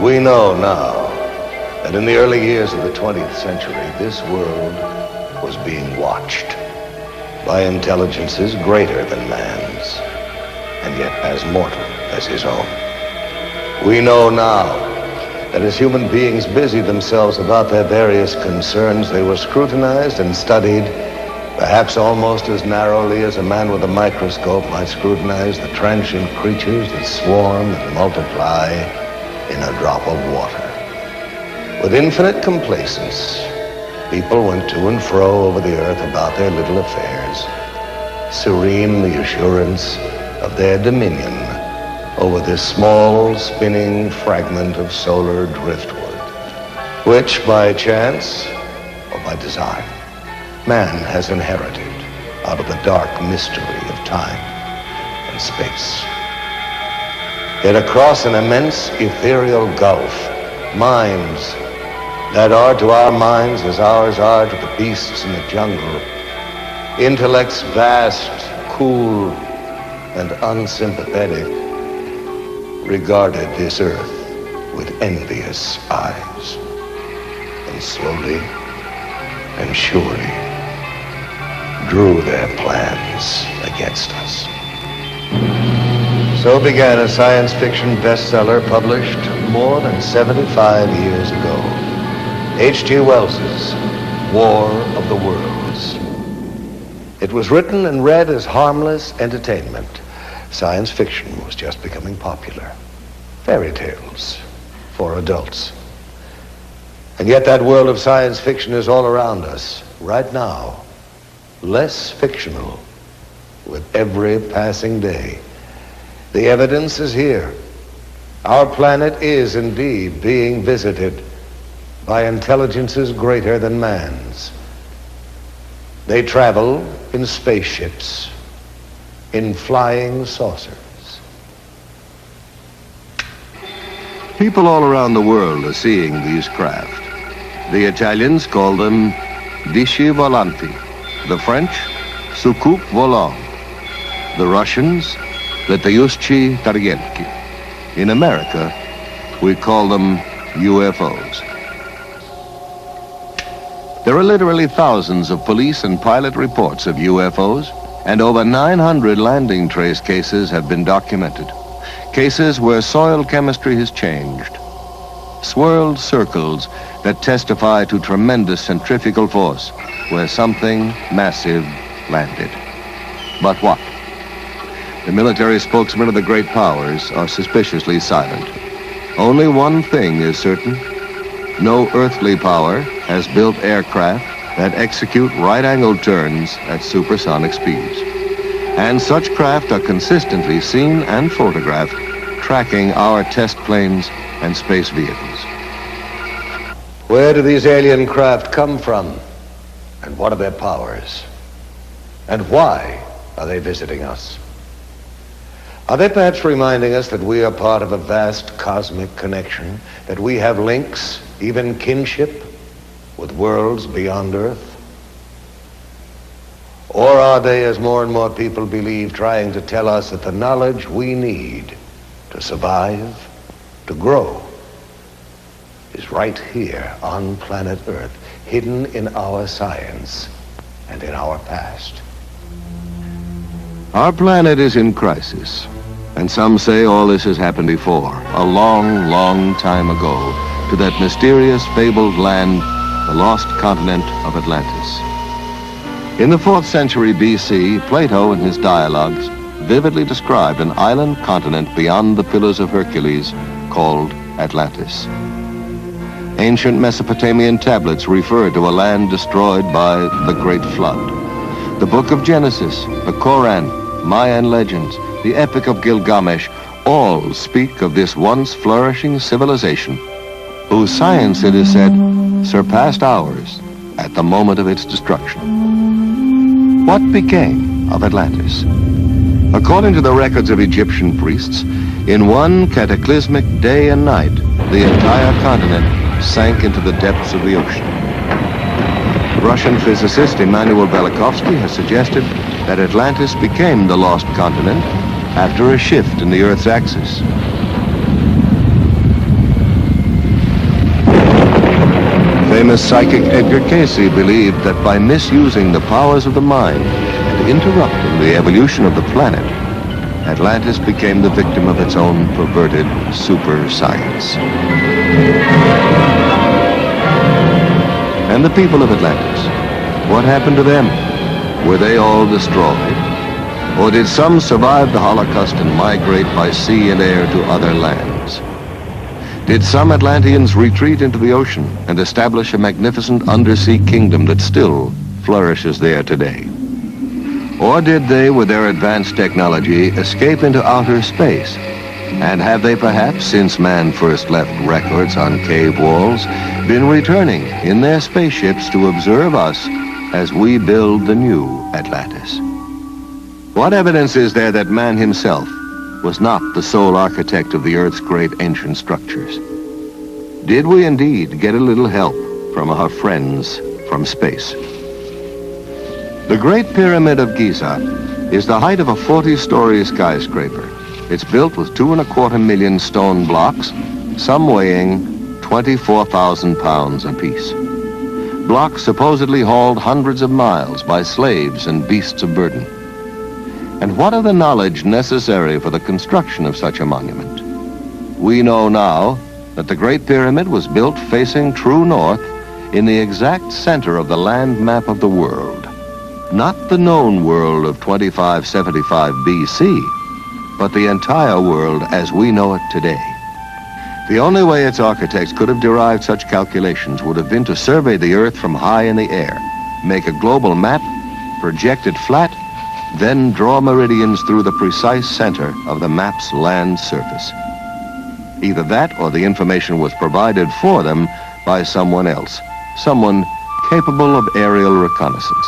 We know now that in the early years of the 20th century, this world was being watched by intelligences greater than man's, and yet as mortal as his own. We know now that as human beings busied themselves about their various concerns, they were scrutinized and studied, perhaps almost as narrowly as a man with a microscope might scrutinize the transient creatures that swarm and multiply in a drop of water. With infinite complacence, people went to and fro over the earth about their little affairs, serene in the assurance of their dominion over this small, spinning fragment of solar driftwood, which by chance or by design, man has inherited out of the dark mystery of time and space. Yet across an immense ethereal gulf, minds that are to our minds as ours are to the beasts in the jungle, intellects vast, cool, and unsympathetic, regarded this earth with envious eyes, and slowly and surely drew their plans against us. So began a science fiction bestseller published more than 75 years ago. H.G. Wells's War of the Worlds. It was written and read as harmless entertainment. Science fiction was just becoming popular. Fairy tales for adults. And yet that world of science fiction is all around us, right now, less fictional with every passing day. The evidence is here. Our planet is indeed being visited by intelligences greater than man's. They travel in spaceships, in flying saucers. People all around the world are seeing these craft. The Italians call them disci volanti, the French soucoupe volant, the Russians letayushchi targelki. In America, we call them UFOs. There are literally thousands of police and pilot reports of UFOs, and over 900 landing trace cases have been documented. Cases where soil chemistry has changed. Swirled circles that testify to tremendous centrifugal force where something massive landed. But what? The military spokesmen of the great powers are suspiciously silent. Only one thing is certain. No earthly power has built aircraft that execute right-angled turns at supersonic speeds. And such craft are consistently seen and photographed tracking our test planes and space vehicles. Where do these alien craft come from? And what are their powers? And why are they visiting us? Are they perhaps reminding us that we are part of a vast cosmic connection, that we have links, even kinship, with worlds beyond Earth? Or are they, as more and more people believe, trying to tell us that the knowledge we need to survive, to grow, is right here on planet Earth, hidden in our science and in our past? Our planet is in crisis, and some say all this has happened before, a long, long time ago, to that mysterious, fabled land, the lost continent of Atlantis. In the 4th century BC, Plato in his dialogues vividly described an island continent beyond the Pillars of Hercules called Atlantis. Ancient Mesopotamian tablets refer to a land destroyed by the Great Flood. The Book of Genesis, the Koran, Mayan legends, the Epic of Gilgamesh, all speak of this once flourishing civilization, whose science, it is said, surpassed ours at the moment of its destruction. What became of Atlantis? According to the records of Egyptian priests, in one cataclysmic day and night, the entire continent sank into the depths of the ocean. Russian physicist Immanuel Velikovsky has suggested that Atlantis became the lost continent after a shift in the Earth's axis. famous psychic Edgar Cayce believed that by misusing the powers of the mind and interrupting the evolution of the planet, Atlantis became the victim of its own perverted super science. And the people of Atlantis, what happened to them? Were they all destroyed? Or did some survive the Holocaust and migrate by sea and air to other lands? Did some Atlanteans retreat into the ocean and establish a magnificent undersea kingdom that still flourishes there today? Or did they, with their advanced technology, escape into outer space? And have they perhaps, since man first left records on cave walls, been returning in their spaceships to observe us as we build the new Atlantis? What evidence is there that man himself was not the sole architect of the Earth's great ancient structures? Did we indeed get a little help from our friends from space? The Great Pyramid of Giza is the height of a 40-story skyscraper. It's built with 2.25 million stone blocks, some weighing 24,000 pounds apiece. Blocks supposedly hauled hundreds of miles by slaves and beasts of burden. And what of the knowledge necessary for the construction of such a monument? We know now that the Great Pyramid was built facing true north in the exact center of the land map of the world. Not the known world of 2575 BC, but the entire world as we know it today. The only way its architects could have derived such calculations would have been to survey the Earth from high in the air, make a global map, project it flat, then draw meridians through the precise center of the map's land surface. Either that or the information was provided for them by someone else, someone capable of aerial reconnaissance.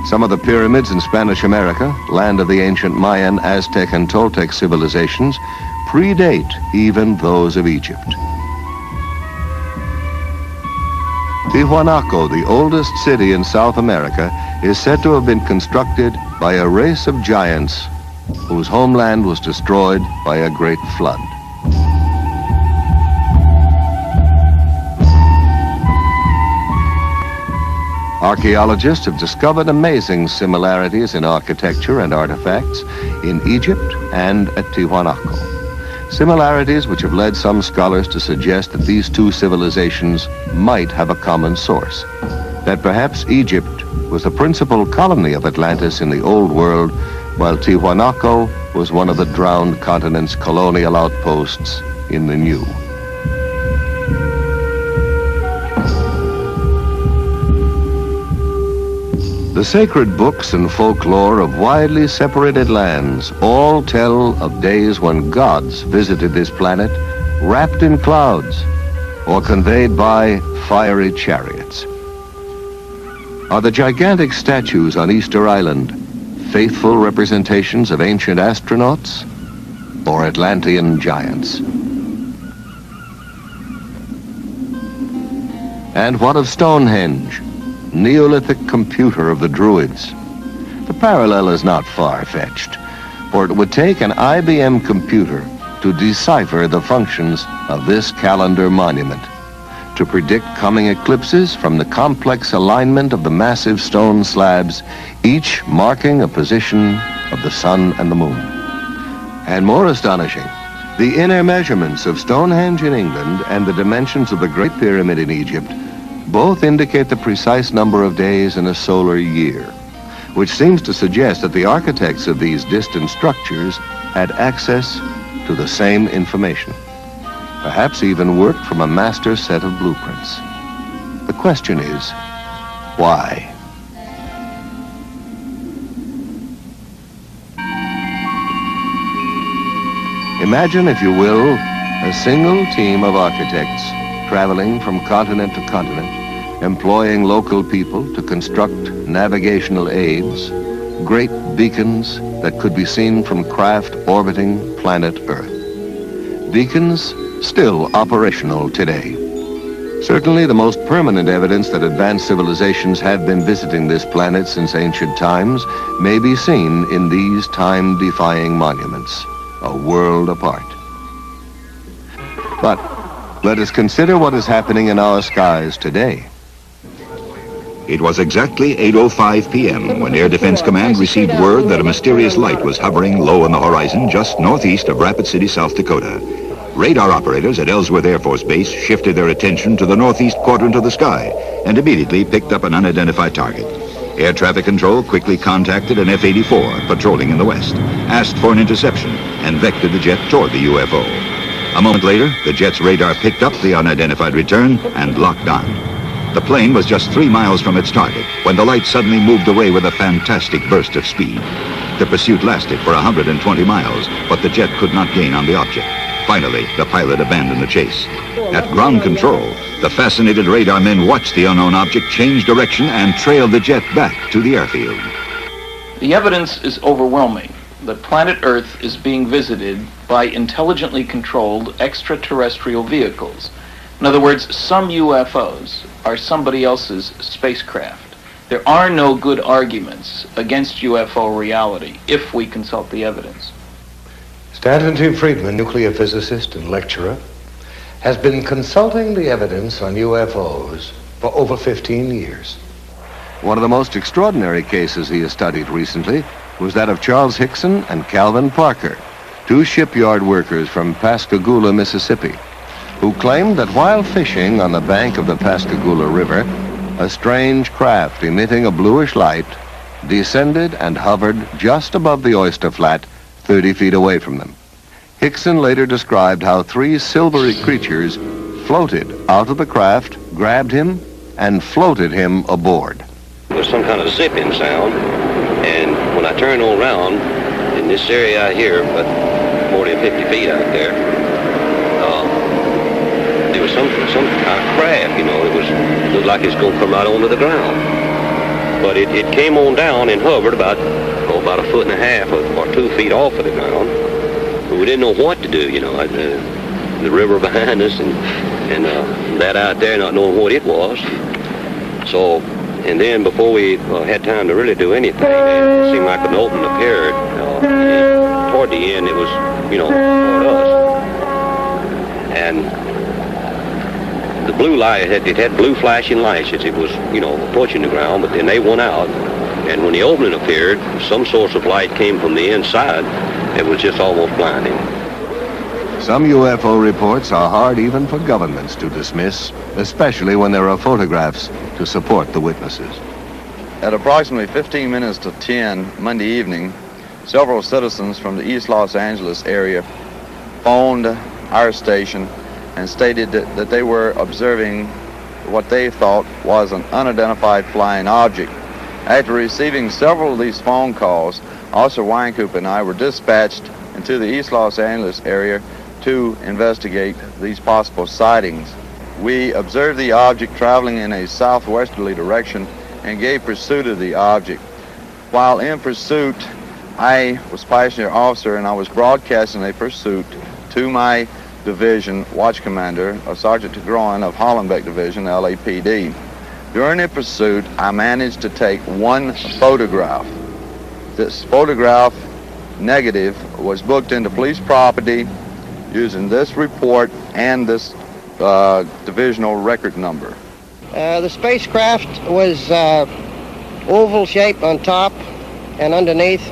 Some of the pyramids in Spanish America, land of the ancient Mayan, Aztec, and Toltec civilizations, predate even those of Egypt. Tiwanaku, the oldest city in South America, is said to have been constructed by a race of giants whose homeland was destroyed by a great flood. Archaeologists have discovered amazing similarities in architecture and artifacts in Egypt and at Tiwanaku. Similarities which have led some scholars to suggest that these two civilizations might have a common source, that perhaps Egypt was the principal colony of Atlantis in the Old World, while Tiwanaku was one of the drowned continent's colonial outposts in the New. The sacred books and folklore of widely separated lands all tell of days when gods visited this planet wrapped in clouds or conveyed by fiery chariots. Are the gigantic statues on Easter Island faithful representations of ancient astronauts or Atlantean giants? And what of Stonehenge, Neolithic computer of the Druids? The parallel is not far-fetched, for it would take an IBM computer to decipher the functions of this calendar monument, to predict coming eclipses from the complex alignment of the massive stone slabs, each marking a position of the sun and the moon. And more astonishing, the inner measurements of Stonehenge in England and the dimensions of the Great Pyramid in Egypt both indicate the precise number of days in a solar year, which seems to suggest that the architects of these distant structures had access to the same information, perhaps even worked from a master set of blueprints. The question is, why? Imagine, if you will, a single team of architects traveling from continent to continent, employing local people to construct navigational aids, great beacons that could be seen from craft orbiting planet Earth. Beacons still operational today. Certainly the most permanent evidence that advanced civilizations have been visiting this planet since ancient times may be seen in these time-defying monuments, a world apart. But let us consider what is happening in our skies today. It was exactly 8:05 p.m. when Air Defense Command received word that a mysterious light was hovering low on the horizon just northeast of Rapid City, South Dakota. Radar operators at Ellsworth Air Force Base shifted their attention to the northeast quadrant of the sky and immediately picked up an unidentified target. Air Traffic Control quickly contacted an F-84 patrolling in the west, asked for an interception, and vectored the jet toward the UFO. A moment later, the jet's radar picked up the unidentified return and locked on. The plane was just 3 miles from its target when the light suddenly moved away with a fantastic burst of speed. The pursuit lasted for 120 miles, but the jet could not gain on the object. Finally, the pilot abandoned the chase. At ground control, the fascinated radar men watched the unknown object change direction and trailed the jet back to the airfield. The evidence is overwhelming that planet Earth is being visited by intelligently controlled extraterrestrial vehicles. In other words, some UFOs are somebody else's spacecraft. There are no good arguments against UFO reality if we consult the evidence. Stanton T. Friedman, nuclear physicist and lecturer, has been consulting the evidence on UFOs for over 15 years. One of the most extraordinary cases he has studied recently was that of Charles Hickson and Calvin Parker, two shipyard workers from Pascagoula, Mississippi, who claimed that while fishing on the bank of the Pascagoula River, a strange craft emitting a bluish light descended and hovered just above the oyster flat 30 feet away from them. Hickson later described how 3 silvery creatures floated out of the craft, grabbed him, and floated him aboard. There was some kind of zipping sound, and when I turned around in this area out here, about 40 or 50 feet out there, there was some kind of craft, you know. It looked like it was going to come right onto the ground. But it came on down and hovered about a foot and a half or 2 feet off of the ground. But we didn't know what to do, you know. The river behind us and that out there, not knowing what it was. So, and then before we had time to really do anything, it seemed like an opening appeared. Toward the end, it was, you know, toward us. And the blue light, it had blue flashing lights as it was, you know, approaching the ground, but then they went out. And when the opening appeared, some source of light came from the inside. It was just almost blinding. Some UFO reports are hard even for governments to dismiss, especially when there are photographs to support the witnesses. At approximately 15 minutes to 10 Monday evening, several citizens from the East Los Angeles area phoned our station and stated that they were observing what they thought was an unidentified flying object. After receiving several of these phone calls, Officer Weinkoop and I were dispatched into the East Los Angeles area to investigate these possible sightings. We observed the object traveling in a southwesterly direction and gave pursuit of the object. While in pursuit, I was passenger officer and I was broadcasting a pursuit to my division watch commander, Sergeant Tigroin of Hollenbeck Division, LAPD. During the pursuit, I managed to take one photograph. This photograph negative was booked into police property using this report and this divisional record number. The spacecraft was oval shaped on top and underneath,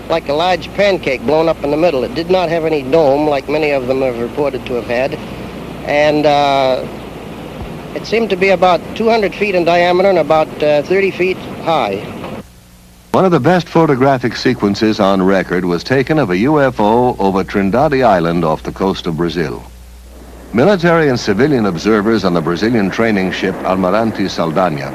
like a large pancake blown up in the middle. It did not have any dome like many of them have reported to have had. And it seemed to be about 200 feet in diameter and about 30 feet high. One of the best photographic sequences on record was taken of a UFO over Trindade Island off the coast of Brazil. Military and civilian observers on the Brazilian training ship Almirante Saldanha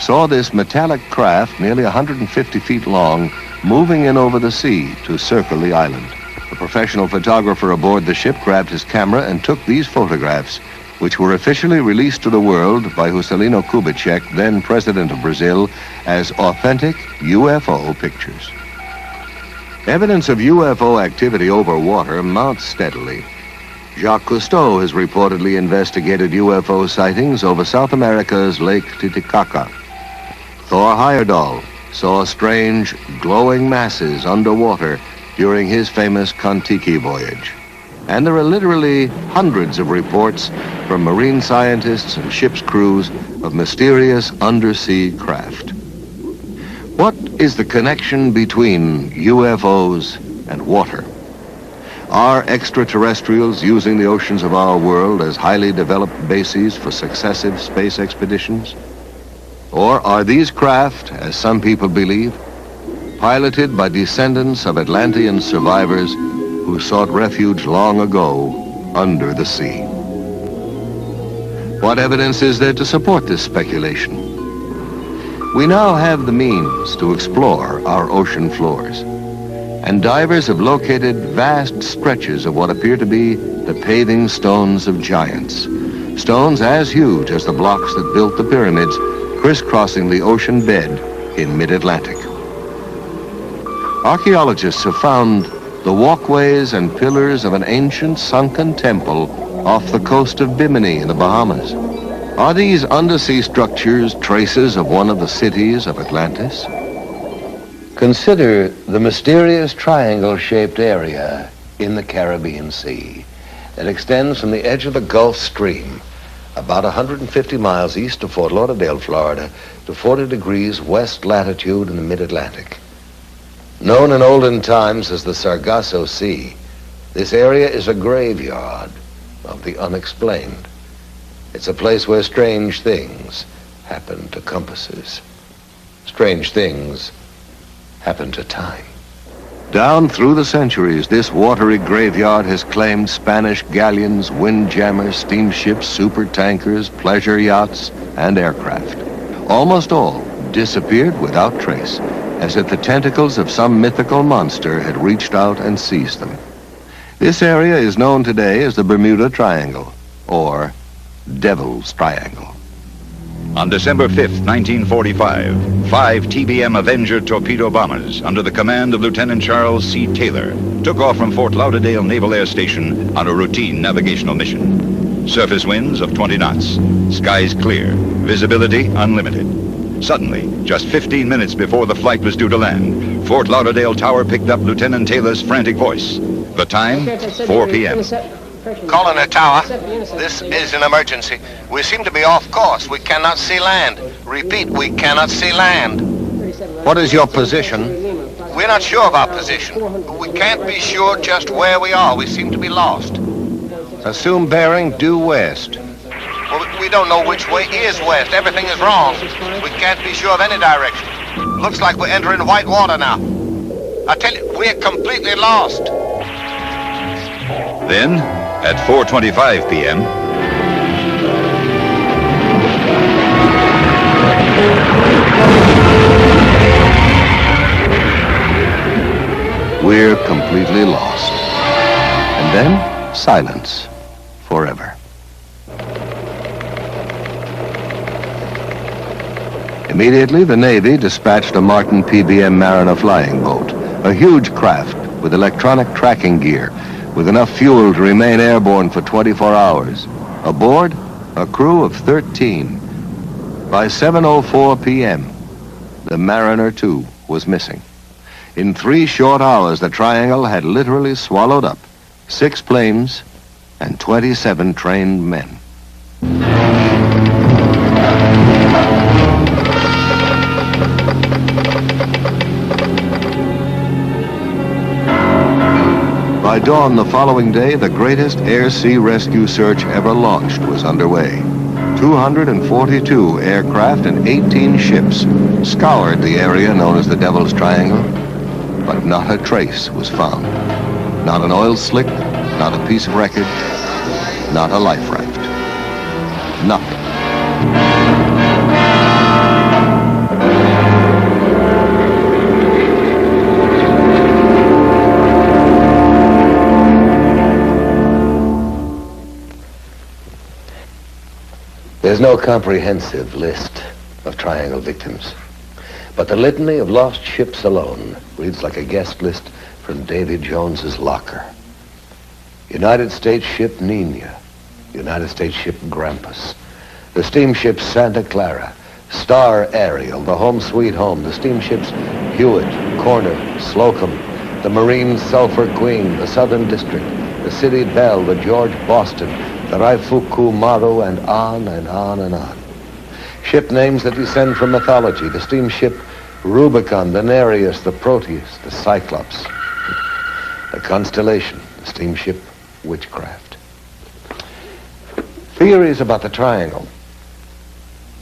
saw this metallic craft nearly 150 feet long moving in over the sea to circle the island. A professional photographer aboard the ship grabbed his camera and took these photographs, which were officially released to the world by Juscelino Kubitschek, then president of Brazil, as authentic UFO pictures. Evidence of UFO activity over water mounts steadily. Jacques Cousteau has reportedly investigated UFO sightings over South America's Lake Titicaca. Thor Heyerdahl saw strange glowing masses underwater during his famous Kon-Tiki voyage. And there are literally hundreds of reports from marine scientists and ship's crews of mysterious undersea craft. What is the connection between UFOs and water? Are extraterrestrials using the oceans of our world as highly developed bases for successive space expeditions? Or are these craft, as some people believe, piloted by descendants of Atlantean survivors who sought refuge long ago under the sea? What evidence is there to support this speculation? We now have the means to explore our ocean floors, and divers have located vast stretches of what appear to be the paving stones of giants. Stones as huge as the blocks that built the pyramids, crisscrossing the ocean bed in mid-Atlantic. Archaeologists have found the walkways and pillars of an ancient sunken temple off the coast of Bimini in the Bahamas. Are these undersea structures traces of one of the cities of Atlantis? Consider the mysterious triangle-shaped area in the Caribbean Sea that extends from the edge of the Gulf Stream about 150 miles east of Fort Lauderdale, Florida, to 40 degrees west latitude in the mid-Atlantic. Known in olden times as the Sargasso Sea, this area is a graveyard of the unexplained. It's a place where strange things happen to compasses. Strange things happen to time. Down through the centuries, this watery graveyard has claimed Spanish galleons, windjammers, steamships, supertankers, pleasure yachts, and aircraft. Almost all disappeared without trace, as if the tentacles of some mythical monster had reached out and seized them. This area is known today as the Bermuda Triangle, or Devil's Triangle. On December 5th, 1945, 5 TBM Avenger torpedo bombers under the command of Lieutenant Charles C. Taylor took off from Fort Lauderdale Naval Air Station on a routine navigational mission. Surface winds of 20 knots, skies clear, visibility unlimited. Suddenly, just 15 minutes before the flight was due to land, Fort Lauderdale Tower picked up Lieutenant Taylor's frantic voice. The time, 4 p.m. Calling the tower. This is an emergency. We seem to be off course. We cannot see land. Repeat, we cannot see land. What is your position? We're not sure of our position. We can't be sure just where we are. We seem to be lost. Assume bearing due west. Well, we don't know which way is west. Everything is wrong. We can't be sure of any direction. Looks like we're entering white water now. I tell you, we're completely lost. Then, at 4:25 p.m., we're completely lost. And then, silence. Forever. Immediately, the Navy dispatched a Martin PBM Mariner flying boat, a huge craft with electronic tracking gear, with enough fuel to remain airborne for 24 hours. Aboard, a crew of 13. By 7:04 p.m., the Mariner 2 was missing. In 3 short hours, the Triangle had literally swallowed up 6 planes and 27 trained men. By dawn the following day, the greatest air-sea rescue search ever launched was underway. 242 aircraft and 18 ships scoured the area known as the Devil's Triangle, but not a trace was found. Not an oil slick, not a piece of wreckage, not a life raft. Nothing. There's no comprehensive list of Triangle victims, but the litany of lost ships alone reads like a guest list from Davy Jones's locker. United States ship Nina, United States ship Grampus, the steamship Santa Clara, Star Ariel, the Home Sweet Home, the steamships Hewitt, Corner, Slocum, the Marine Sulphur Queen, the Southern District, the City Bell, the George Boston, the Raifuku Maru, and on and on and on. Ship names that descend from mythology, the steamship Rubicon, the Nereus, the Proteus, the Cyclops, the Constellation, the steamship Witchcraft. Theories about the triangle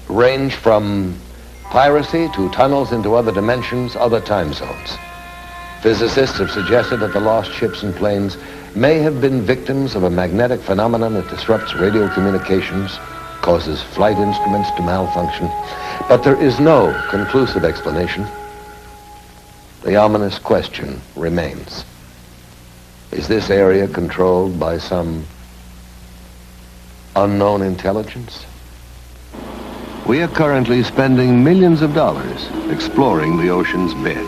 range from piracy to tunnels into other dimensions, other time zones. Physicists have suggested that the lost ships and planes may have been victims of a magnetic phenomenon that disrupts radio communications, causes flight instruments to malfunction, but there is no conclusive explanation. The ominous question remains. Is this area controlled by some unknown intelligence? We are currently spending millions of dollars exploring the ocean's bed.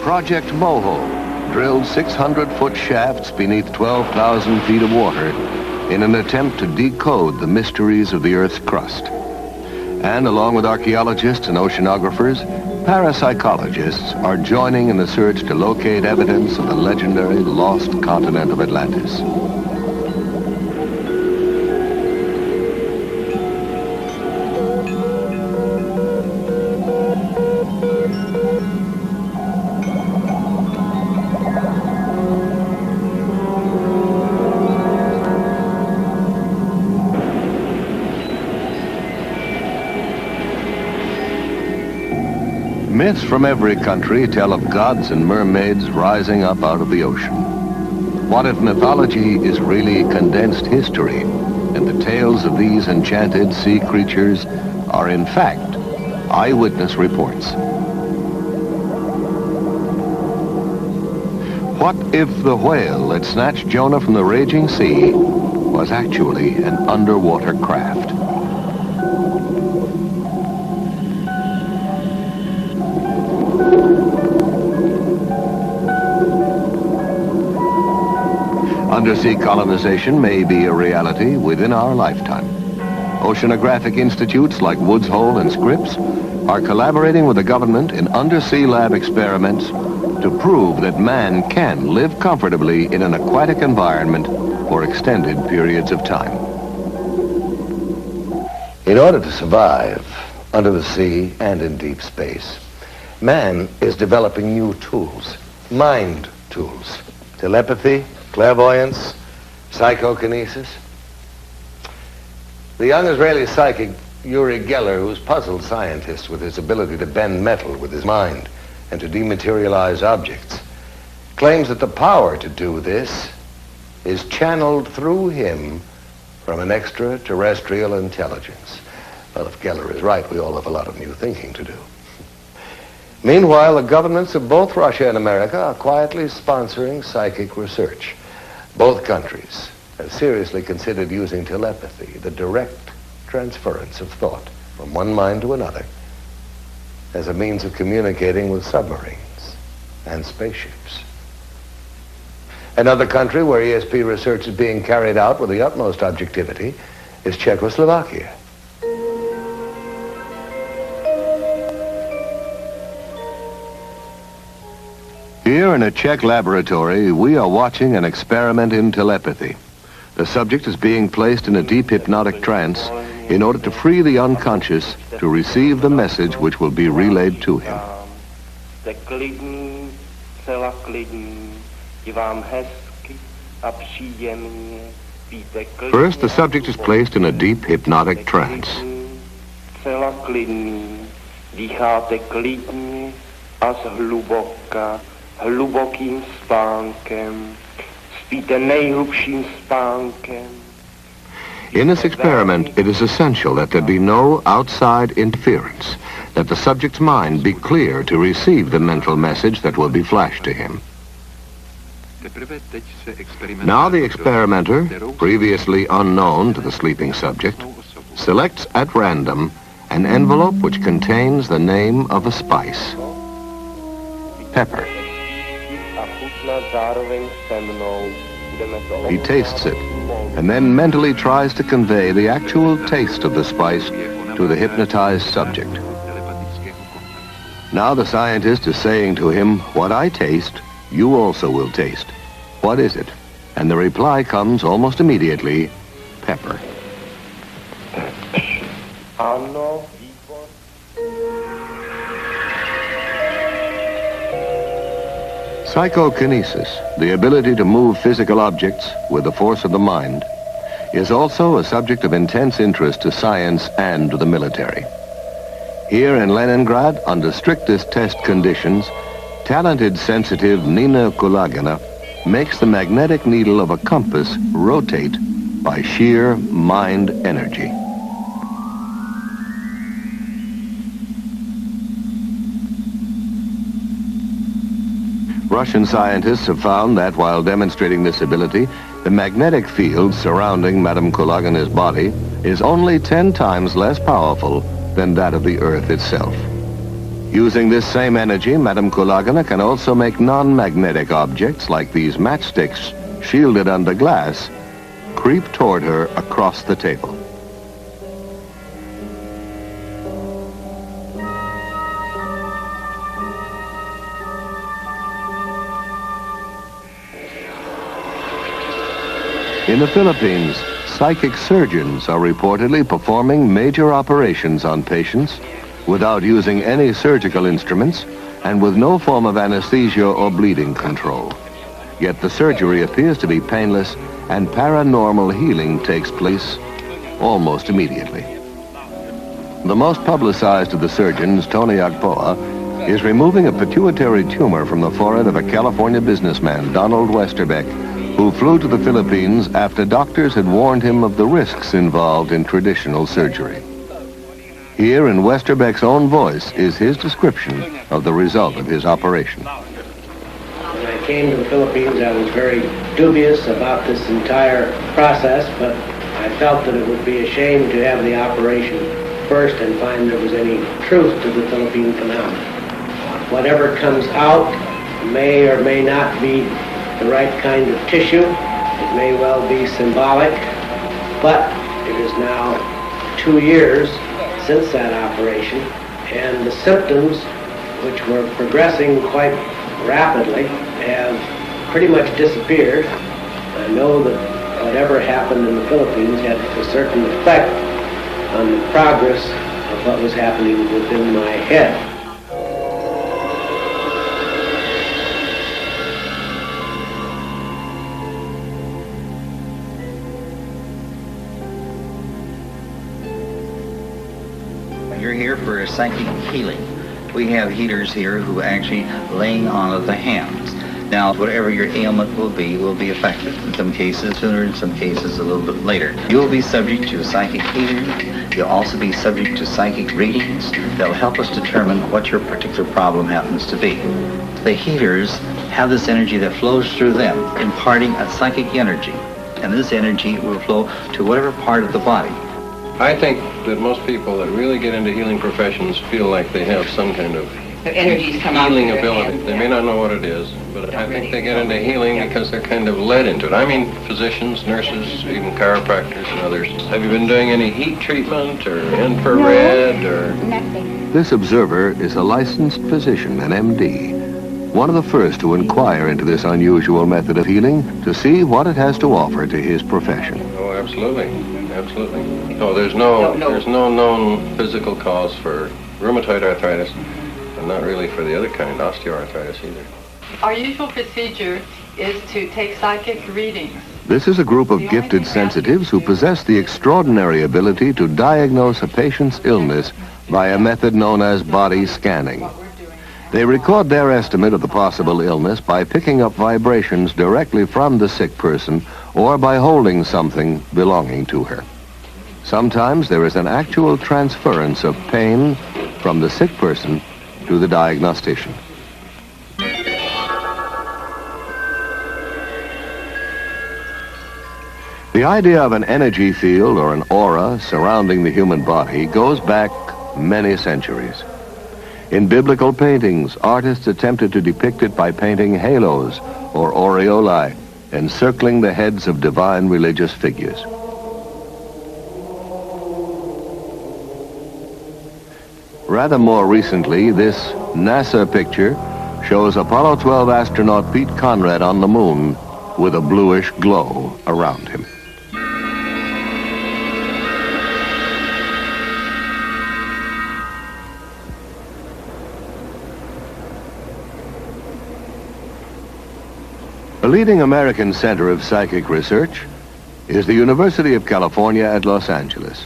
Project Moho drilled 600-foot shafts beneath 12,000 feet of water in an attempt to decode the mysteries of the Earth's crust. And along with archaeologists and oceanographers, parapsychologists are joining in the search to locate evidence of the legendary lost continent of Atlantis. Myths from every country tell of gods and mermaids rising up out of the ocean. What if mythology is really condensed history, and the tales of these enchanted sea creatures are in fact eyewitness reports? What if the whale that snatched Jonah from the raging sea was actually an underwater craft? Undersea colonization may be a reality within our lifetime. Oceanographic institutes like Woods Hole and Scripps are collaborating with the government in undersea lab experiments to prove that man can live comfortably in an aquatic environment for extended periods of time. In order to survive under the sea and in deep space, man is developing new tools, mind tools, telepathy, clairvoyance, psychokinesis. The young Israeli psychic Uri Geller, who's puzzled scientists with his ability to bend metal with his mind and to dematerialize objects, claims that the power to do this is channeled through him from an extraterrestrial intelligence. Well, if Geller is right, we all have a lot of new thinking to do. Meanwhile, the governments of both Russia and America are quietly sponsoring psychic research. Both countries have seriously considered using telepathy, the direct transference of thought from one mind to another, as a means of communicating with submarines and spaceships. Another country where ESP research is being carried out with the utmost objectivity is Czechoslovakia. Here in a Czech laboratory, we are watching an experiment in telepathy. The subject is being placed in a deep hypnotic trance in order to free the unconscious to receive the message which will be relayed to him. First, the subject is placed in a deep hypnotic trance. Hlubokým spánkem, spíte nejhlubším spánkem. In this experiment, it is essential that there be no outside interference, that the subject's mind be clear to receive the mental message that will be flashed to him. Now the experimenter, previously unknown to the sleeping subject, selects at random an envelope which contains the name of a spice, pepper. He tastes it, and then mentally tries to convey the actual taste of the spice to the hypnotized subject. Now the scientist is saying to him, what I taste, you also will taste. What is it? And the reply comes almost immediately, pepper. Psychokinesis, the ability to move physical objects with the force of the mind, is also a subject of intense interest to science and to the military. Here in Leningrad, under strictest test conditions, talented sensitive Nina Kulagina makes the magnetic needle of a compass rotate by sheer mind energy. Russian scientists have found that while demonstrating this ability, the magnetic field surrounding Madame Kulagina's body is only 10 times less powerful than that of the Earth itself. Using this same energy, Madame Kulagina can also make non-magnetic objects like these matchsticks, shielded under glass, creep toward her across the table. In the Philippines, psychic surgeons are reportedly performing major operations on patients without using any surgical instruments and with no form of anesthesia or bleeding control. Yet the surgery appears to be painless and paranormal healing takes place almost immediately. The most publicized of the surgeons, Tony Agpoa, is removing a pituitary tumor from the forehead of a California businessman, Donald Westerbeck, who flew to the Philippines after doctors had warned him of the risks involved in traditional surgery. Here in Westerbeck's own voice is his description of the result of his operation. When I came to the Philippines, I was very dubious about this entire process, but I felt that it would be a shame to have the operation first and find there was any truth to the Philippine phenomenon. Whatever comes out may or may not be the right kind of tissue. It may well be symbolic, but it is now 2 years since that operation, and the symptoms, which were progressing quite rapidly, have pretty much disappeared. I know that whatever happened in the Philippines had a certain effect on the progress of what was happening within my head. You're here for a psychic healing. We have healers here who actually laying on of the hands. Now, whatever your ailment will be affected. In some cases sooner, in some cases a little bit later. You'll be subject to psychic healing. You'll also be subject to psychic readings that'll help us determine what your particular problem happens to be. The healers have this energy that flows through them, imparting a psychic energy. And this energy will flow to whatever part of the body. I think that most people that really get into healing professions feel like they have some kind of healing ability. They may not know what it is, but I think they get into healing because they're kind of led into it. I mean, physicians, nurses, even chiropractors and others. Have you been doing any heat treatment or infrared or? Nothing. This observer is a licensed physician, an MD, one of the first to inquire into this unusual method of healing to see what it has to offer to his profession. Oh, absolutely. Absolutely. No, there's no known physical cause for rheumatoid arthritis, and not really for the other kind, osteoarthritis either. Our usual procedure is to take psychic readings. This is a group of gifted sensitives who possess the extraordinary ability to diagnose a patient's illness by a method known as body scanning. They record their estimate of the possible illness by picking up vibrations directly from the sick person or by holding something belonging to her. Sometimes there is an actual transference of pain from the sick person to the diagnostician. The idea of an energy field or an aura surrounding the human body goes back many centuries. In biblical paintings, artists attempted to depict it by painting halos or aureolae encircling the heads of divine religious figures. Rather more recently, this NASA picture shows Apollo 12 astronaut Pete Conrad on the moon with a bluish glow around him. A leading American center of psychic research is the University of California at Los Angeles,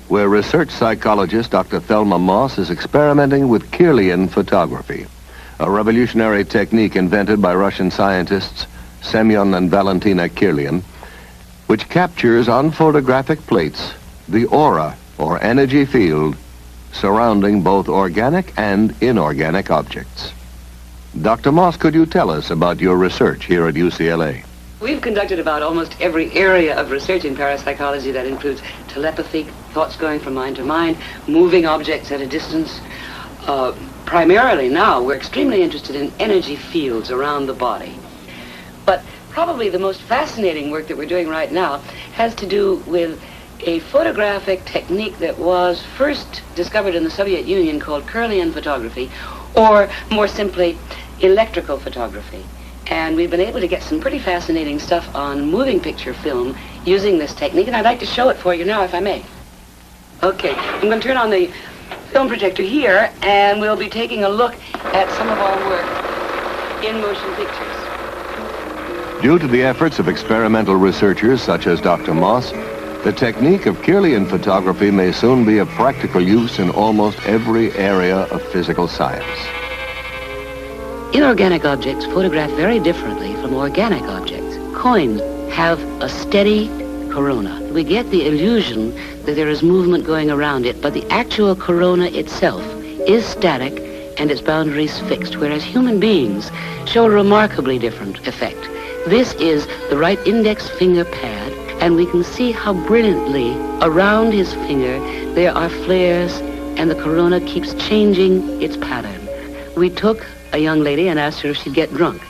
where research psychologist Dr. Thelma Moss is experimenting with Kirlian photography, a revolutionary technique invented by Russian scientists Semyon and Valentina Kirlian, which captures on photographic plates the aura or energy field surrounding both organic and inorganic objects. Dr. Moss, could you tell us about your research here at UCLA? We've conducted about almost every area of research in parapsychology. That includes telepathy, thoughts going from mind to mind, moving objects at a distance. Primarily now, we're extremely interested in energy fields around the body. But probably the most fascinating work that we're doing right now has to do with a photographic technique that was first discovered in the Soviet Union called Kirlian photography, or more simply, electrical photography. And we've been able to get some pretty fascinating stuff on moving picture film using this technique, and I'd like to show it for you now, if I may. Okay, I'm going to turn on the film projector here, and we'll be taking a look at some of our work in motion pictures. Due to the efforts of experimental researchers such as Dr. Moss, the technique of Kirlian photography may soon be of practical use in almost every area of physical science. Inorganic objects photograph very differently from organic objects. Coins have a steady corona. We get the illusion that there is movement going around it, but the actual corona itself is static and its boundaries fixed, whereas human beings show a remarkably different effect. This is the right index finger pad, and we can see how brilliantly around his finger there are flares, and the corona keeps changing its pattern. We took a young lady and asked her if she'd get drunk.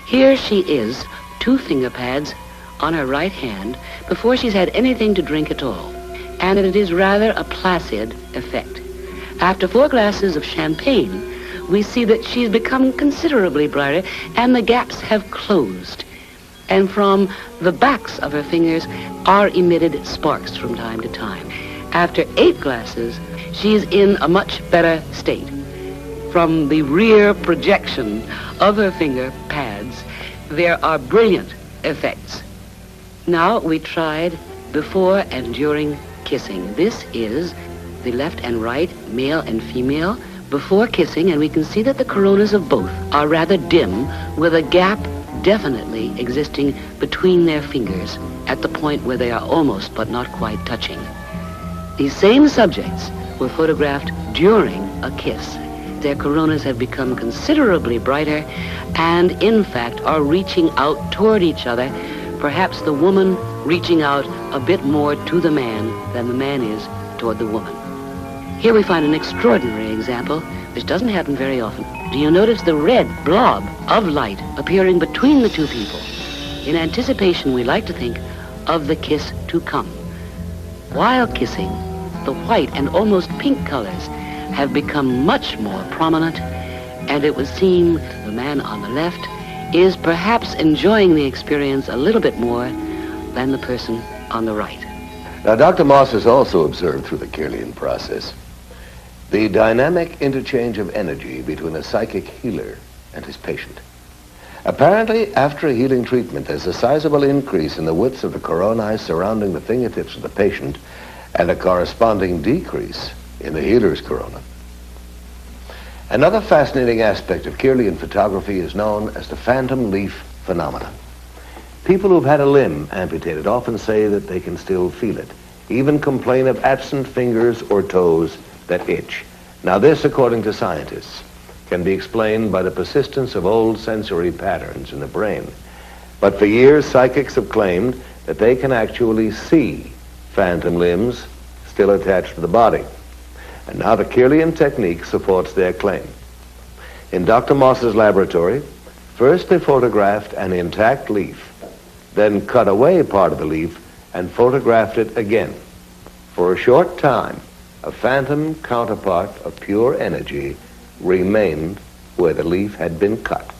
Here she is, 2 finger pads on her right hand before she's had anything to drink at all. And it is rather a placid effect. After 4 glasses of champagne, we see that she's become considerably brighter and the gaps have closed. And from the backs of her fingers are emitted sparks from time to time. After 8 glasses, she's in a much better state. From the rear projection of her finger pads, there are brilliant effects. Now we tried before and during kissing. This is the left and right, male and female, before kissing, and we can see that the coronas of both are rather dim, with a gap definitely existing between their fingers at the point where they are almost but not quite touching. These same subjects were photographed during a kiss. Their coronas have become considerably brighter and, in fact, are reaching out toward each other, perhaps the woman reaching out a bit more to the man than the man is toward the woman. Here we find an extraordinary example, which doesn't happen very often. Do you notice the red blob of light appearing between the 2 people? In anticipation, we like to think of the kiss to come. While kissing, the white and almost pink colors have become much more prominent, and it would seem the man on the left is perhaps enjoying the experience a little bit more than the person on the right. Now, Dr. Moss has also observed through the Kirlian process the dynamic interchange of energy between a psychic healer and his patient. Apparently, after a healing treatment, there's a sizable increase in the width of the coronae surrounding the fingertips of the patient and a corresponding decrease in the healer's corona. Another fascinating aspect of Kirlian photography is known as the phantom leaf phenomenon. People who've had a limb amputated often say that they can still feel it, even complain of absent fingers or toes that itch. Now this, according to scientists, can be explained by the persistence of old sensory patterns in the brain. But for years, psychics have claimed that they can actually see phantom limbs still attached to the body. And now the Kirlian technique supports their claim. In Dr. Moss's laboratory, first they photographed an intact leaf, then cut away part of the leaf and photographed it again. For a short time, a phantom counterpart of pure energy remained where the leaf had been cut.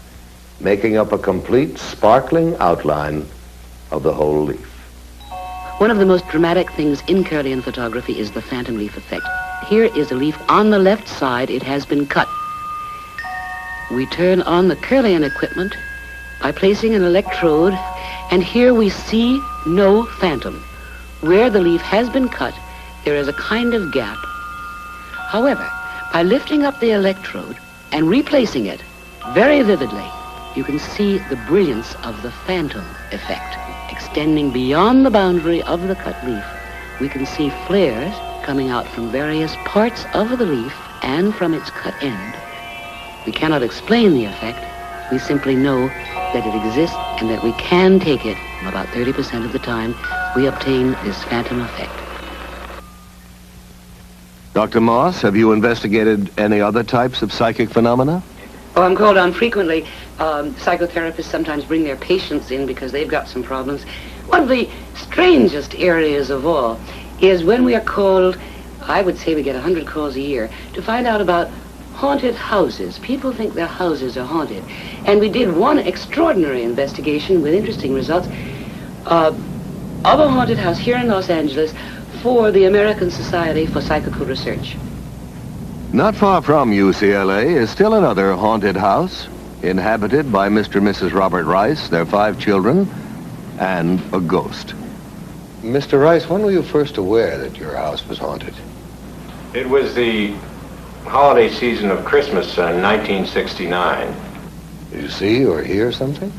making up a complete sparkling outline of the whole leaf. One of the most dramatic things in Kirlian photography is the phantom leaf effect. Here is a leaf on the left side. It has been cut. We turn on the Kirlian equipment by placing an electrode, and here we see no phantom. Where the leaf has been cut, there is a kind of gap. However, by lifting up the electrode and replacing it very vividly, you can see the brilliance of the phantom effect. Extending beyond the boundary of the cut leaf, we can see flares coming out from various parts of the leaf and from its cut end. We cannot explain the effect. We simply know that it exists and that we can take it. About 30% of the time, we obtain this phantom effect. Dr. Moss, have you investigated any other types of psychic phenomena? Oh, I'm called on frequently. Psychotherapists sometimes bring their patients in because they've got some problems. One of the strangest areas of all is when we are called, I would say we get 100 calls a year, to find out about haunted houses. People think their houses are haunted. And we did one extraordinary investigation with interesting results of a haunted house here in Los Angeles for the American Society for Psychical Research. Not far from UCLA is still another haunted house, inhabited by Mr. and Mrs. Robert Rice, their 5 children, and a ghost. Mr. Rice, when were you first aware that your house was haunted? It was the holiday season of Christmas in 1969. Did you see or hear something?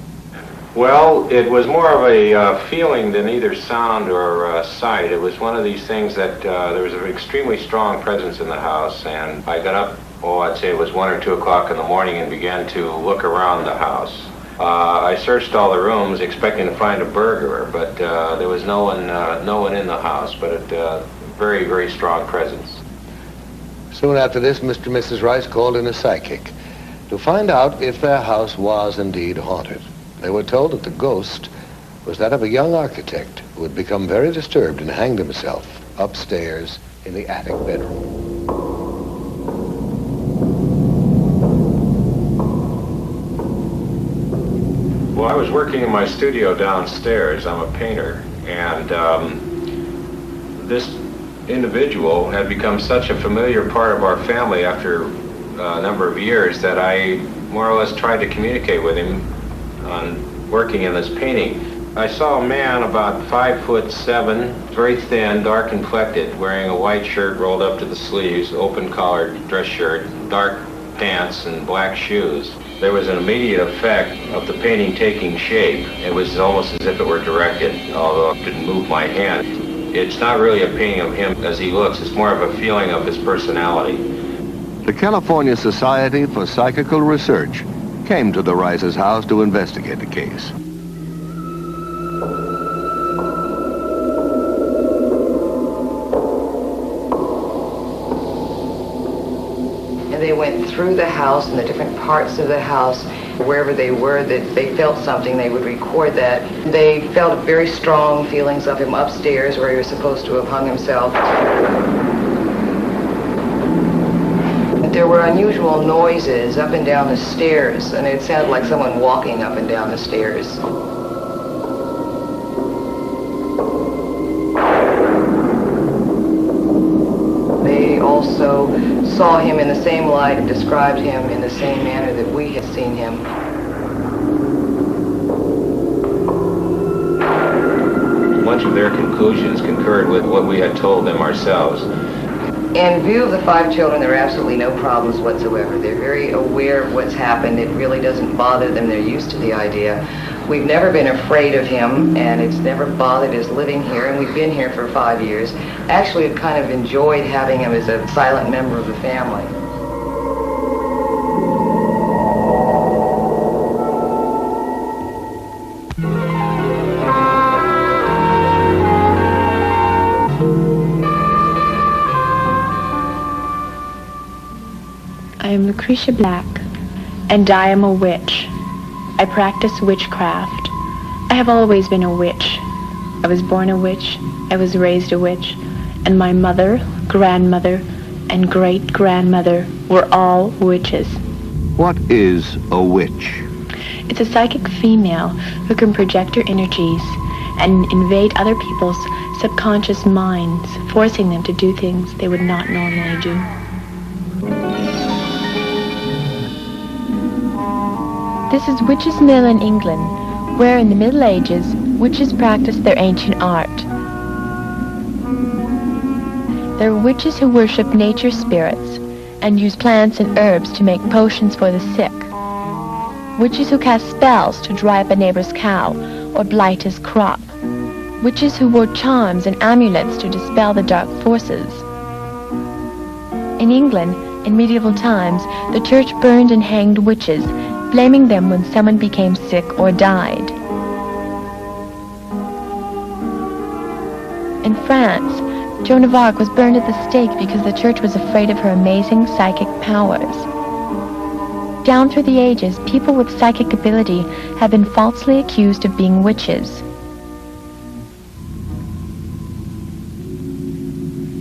Well, it was more of a feeling than either sound or sight. It was one of these things that there was an extremely strong presence in the house, and I got up, I'd say it was 1 or 2 o'clock in the morning, and began to look around the house. I searched all the rooms expecting to find a burglar, but there was no one in the house, but a very, very strong presence. Soon after this, Mr. and Mrs. Rice called in a psychic to find out if their house was indeed haunted. They were told that the ghost was that of a young architect who had become very disturbed and hanged himself upstairs in the attic bedroom. Well, I was working in my studio downstairs. I'm a painter, and this individual had become such a familiar part of our family after a number of years that I more or less tried to communicate with him on working in this painting. I saw a man about 5'7", very thin, dark complected, wearing a white shirt rolled up to the sleeves, open collared dress shirt, dark pants, and black shoes. There was an immediate effect of the painting taking shape. It was almost as if it were directed, although I didn't move my hand. It's not really a painting of him as he looks, it's more of a feeling of his personality. The California Society for Psychical Research came to the Rice's house to investigate the case. And they went through the house and the different parts of the house, wherever they were, that they felt something, they would record that. They felt very strong feelings of him upstairs where he was supposed to have hung himself. There were unusual noises up and down the stairs, and it sounded like someone walking up and down the stairs. They also saw him in the same light and described him in the same manner that we had seen him. Much of their conclusions concurred with what we had told them ourselves. In view of the 5 children, there are absolutely no problems whatsoever. They're very aware of what's happened. It really doesn't bother them. They're used to the idea. We've never been afraid of him, and it's never bothered us living here, and we've been here for 5 years. Actually, we've kind of enjoyed having him as a silent member of the family. I am Lucretia Black, and I am a witch. I practice witchcraft. I have always been a witch. I was born a witch, I was raised a witch, and my mother, grandmother, and great-grandmother were all witches. What is a witch? It's a psychic female who can project her energies and invade other people's subconscious minds, forcing them to do things they would not normally do. This is Witches' Mill in England, where in the Middle Ages, witches practiced their ancient art. There are witches who worship nature spirits and use plants and herbs to make potions for the sick. Witches who cast spells to dry up a neighbor's cow or blight his crop. Witches who wore charms and amulets to dispel the dark forces. In England, in medieval times, the church burned and hanged witches, blaming them when someone became sick or died. In France, Joan of Arc was burned at the stake because the church was afraid of her amazing psychic powers. Down through the ages, people with psychic ability have been falsely accused of being witches.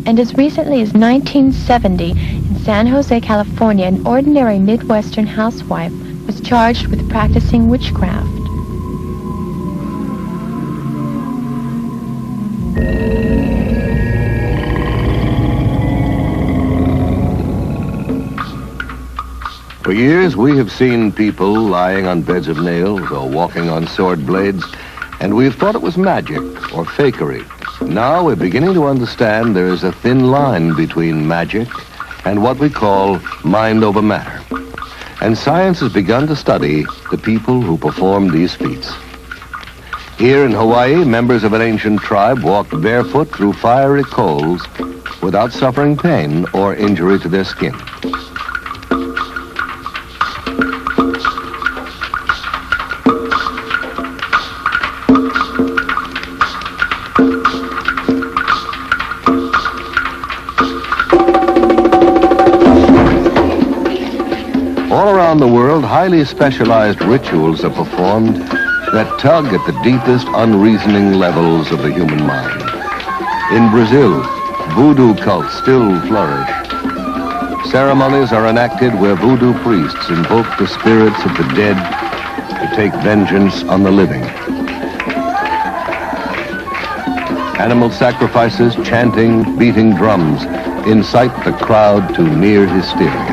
And as recently as 1970, in San Jose, California, an ordinary Midwestern housewife was charged with practicing witchcraft. For years, we have seen people lying on beds of nails or walking on sword blades, and we've thought it was magic or fakery. Now we're beginning to understand there is a thin line between magic and what we call mind over matter. And science has begun to study the people who perform these feats. Here in Hawaii, members of an ancient tribe walked barefoot through fiery coals without suffering pain or injury to their skin. All around the world, highly specialized rituals are performed that tug at the deepest unreasoning levels of the human mind. In Brazil, voodoo cults still flourish. Ceremonies are enacted where voodoo priests invoke the spirits of the dead to take vengeance on the living. Animal sacrifices, chanting, beating drums incite the crowd to near hysteria.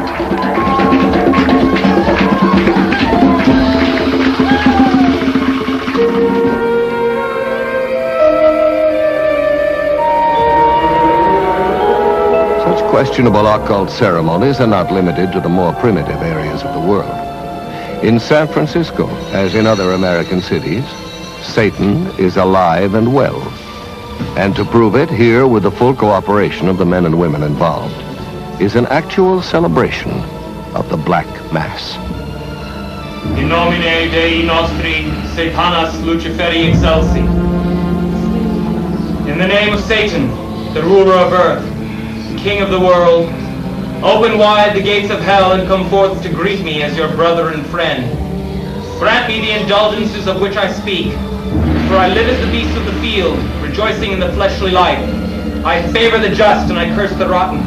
Questionable occult ceremonies are not limited to the more primitive areas of the world. In San Francisco, as in other American cities, Satan is alive and well. And to prove it, here, with the full cooperation of the men and women involved, is an actual celebration of the Black Mass. In nomine Dei nostri, Satanas Luciferi excelsi. In the name of Satan, the ruler of earth, King of the world, open wide the gates of hell and come forth to greet me as your brother and friend. Grant me the indulgences of which I speak, for I live as the beasts of the field, rejoicing in the fleshly life. I favor the just and I curse the rotten.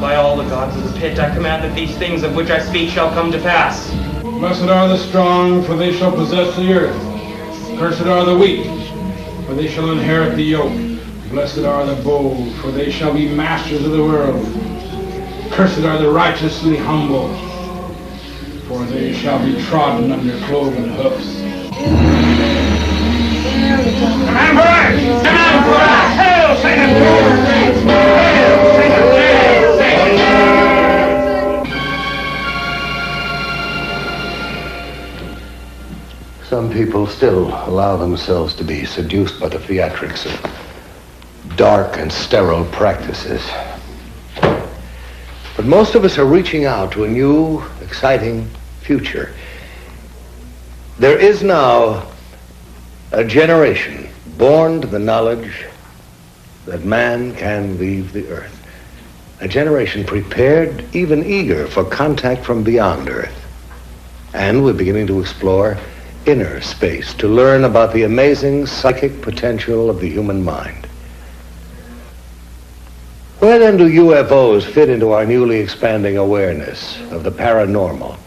By all the gods of the pit, I command that these things of which I speak shall come to pass. Blessed are the strong, for they shall possess the earth. Cursed are the weak, for they shall inherit the yoke. Blessed are the bold, for they shall be masters of the world. Cursed are the righteously humble, for they shall be trodden under cloven hoofs. Hail Satan! Hail Satan! Hail Satan! Some people still allow themselves to be seduced by the theatrics of dark and sterile practices. But most of us are reaching out to a new, exciting future. There is now a generation born to the knowledge that man can leave the earth. A generation prepared, even eager, for contact from beyond earth. And we're beginning to explore inner space to learn about the amazing psychic potential of the human mind. Where then do UFOs fit into our newly expanding awareness of the paranormal?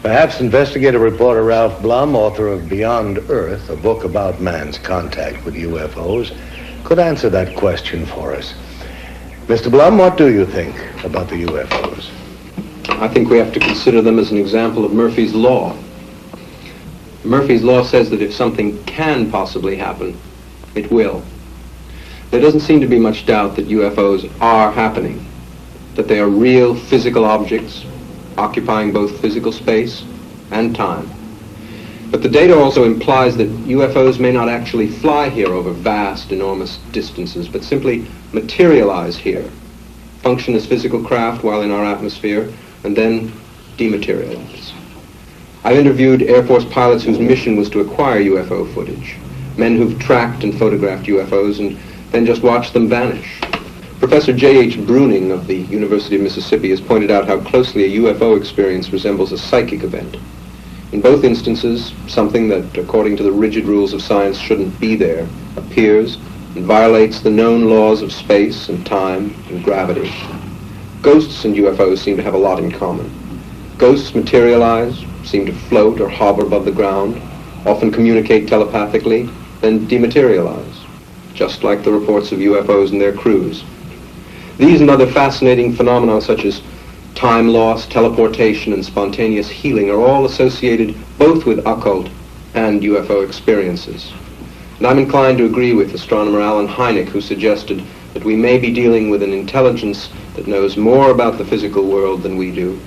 Perhaps investigative reporter Ralph Blum, author of Beyond Earth, a book about man's contact with UFOs, could answer that question for us. Mr. Blum, what do you think about the UFOs? I think we have to consider them as an example of Murphy's Law. Murphy's Law says that if something can possibly happen, it will. There doesn't seem to be much doubt that UFOs are happening, that they are real physical objects occupying both physical space and time. But the data also implies that UFOs may not actually fly here over vast, enormous distances, but simply materialize here, function as physical craft while in our atmosphere, and then dematerialize. I've interviewed Air Force pilots whose mission was to acquire UFO footage, men who've tracked and photographed UFOs and then just watched them vanish. Professor J.H. Bruning of the University of Mississippi has pointed out how closely a UFO experience resembles a psychic event. In both instances, something that, according to the rigid rules of science, shouldn't be there, appears and violates the known laws of space and time and gravity. Ghosts and UFOs seem to have a lot in common. Ghosts materialize, seem to float or hover above the ground, often communicate telepathically, then dematerialize, just like the reports of UFOs and their crews. These and other fascinating phenomena such as time loss, teleportation, and spontaneous healing are all associated both with occult and UFO experiences. And I'm inclined to agree with astronomer Alan Hynek, who suggested that we may be dealing with an intelligence that knows more about the physical world than we do,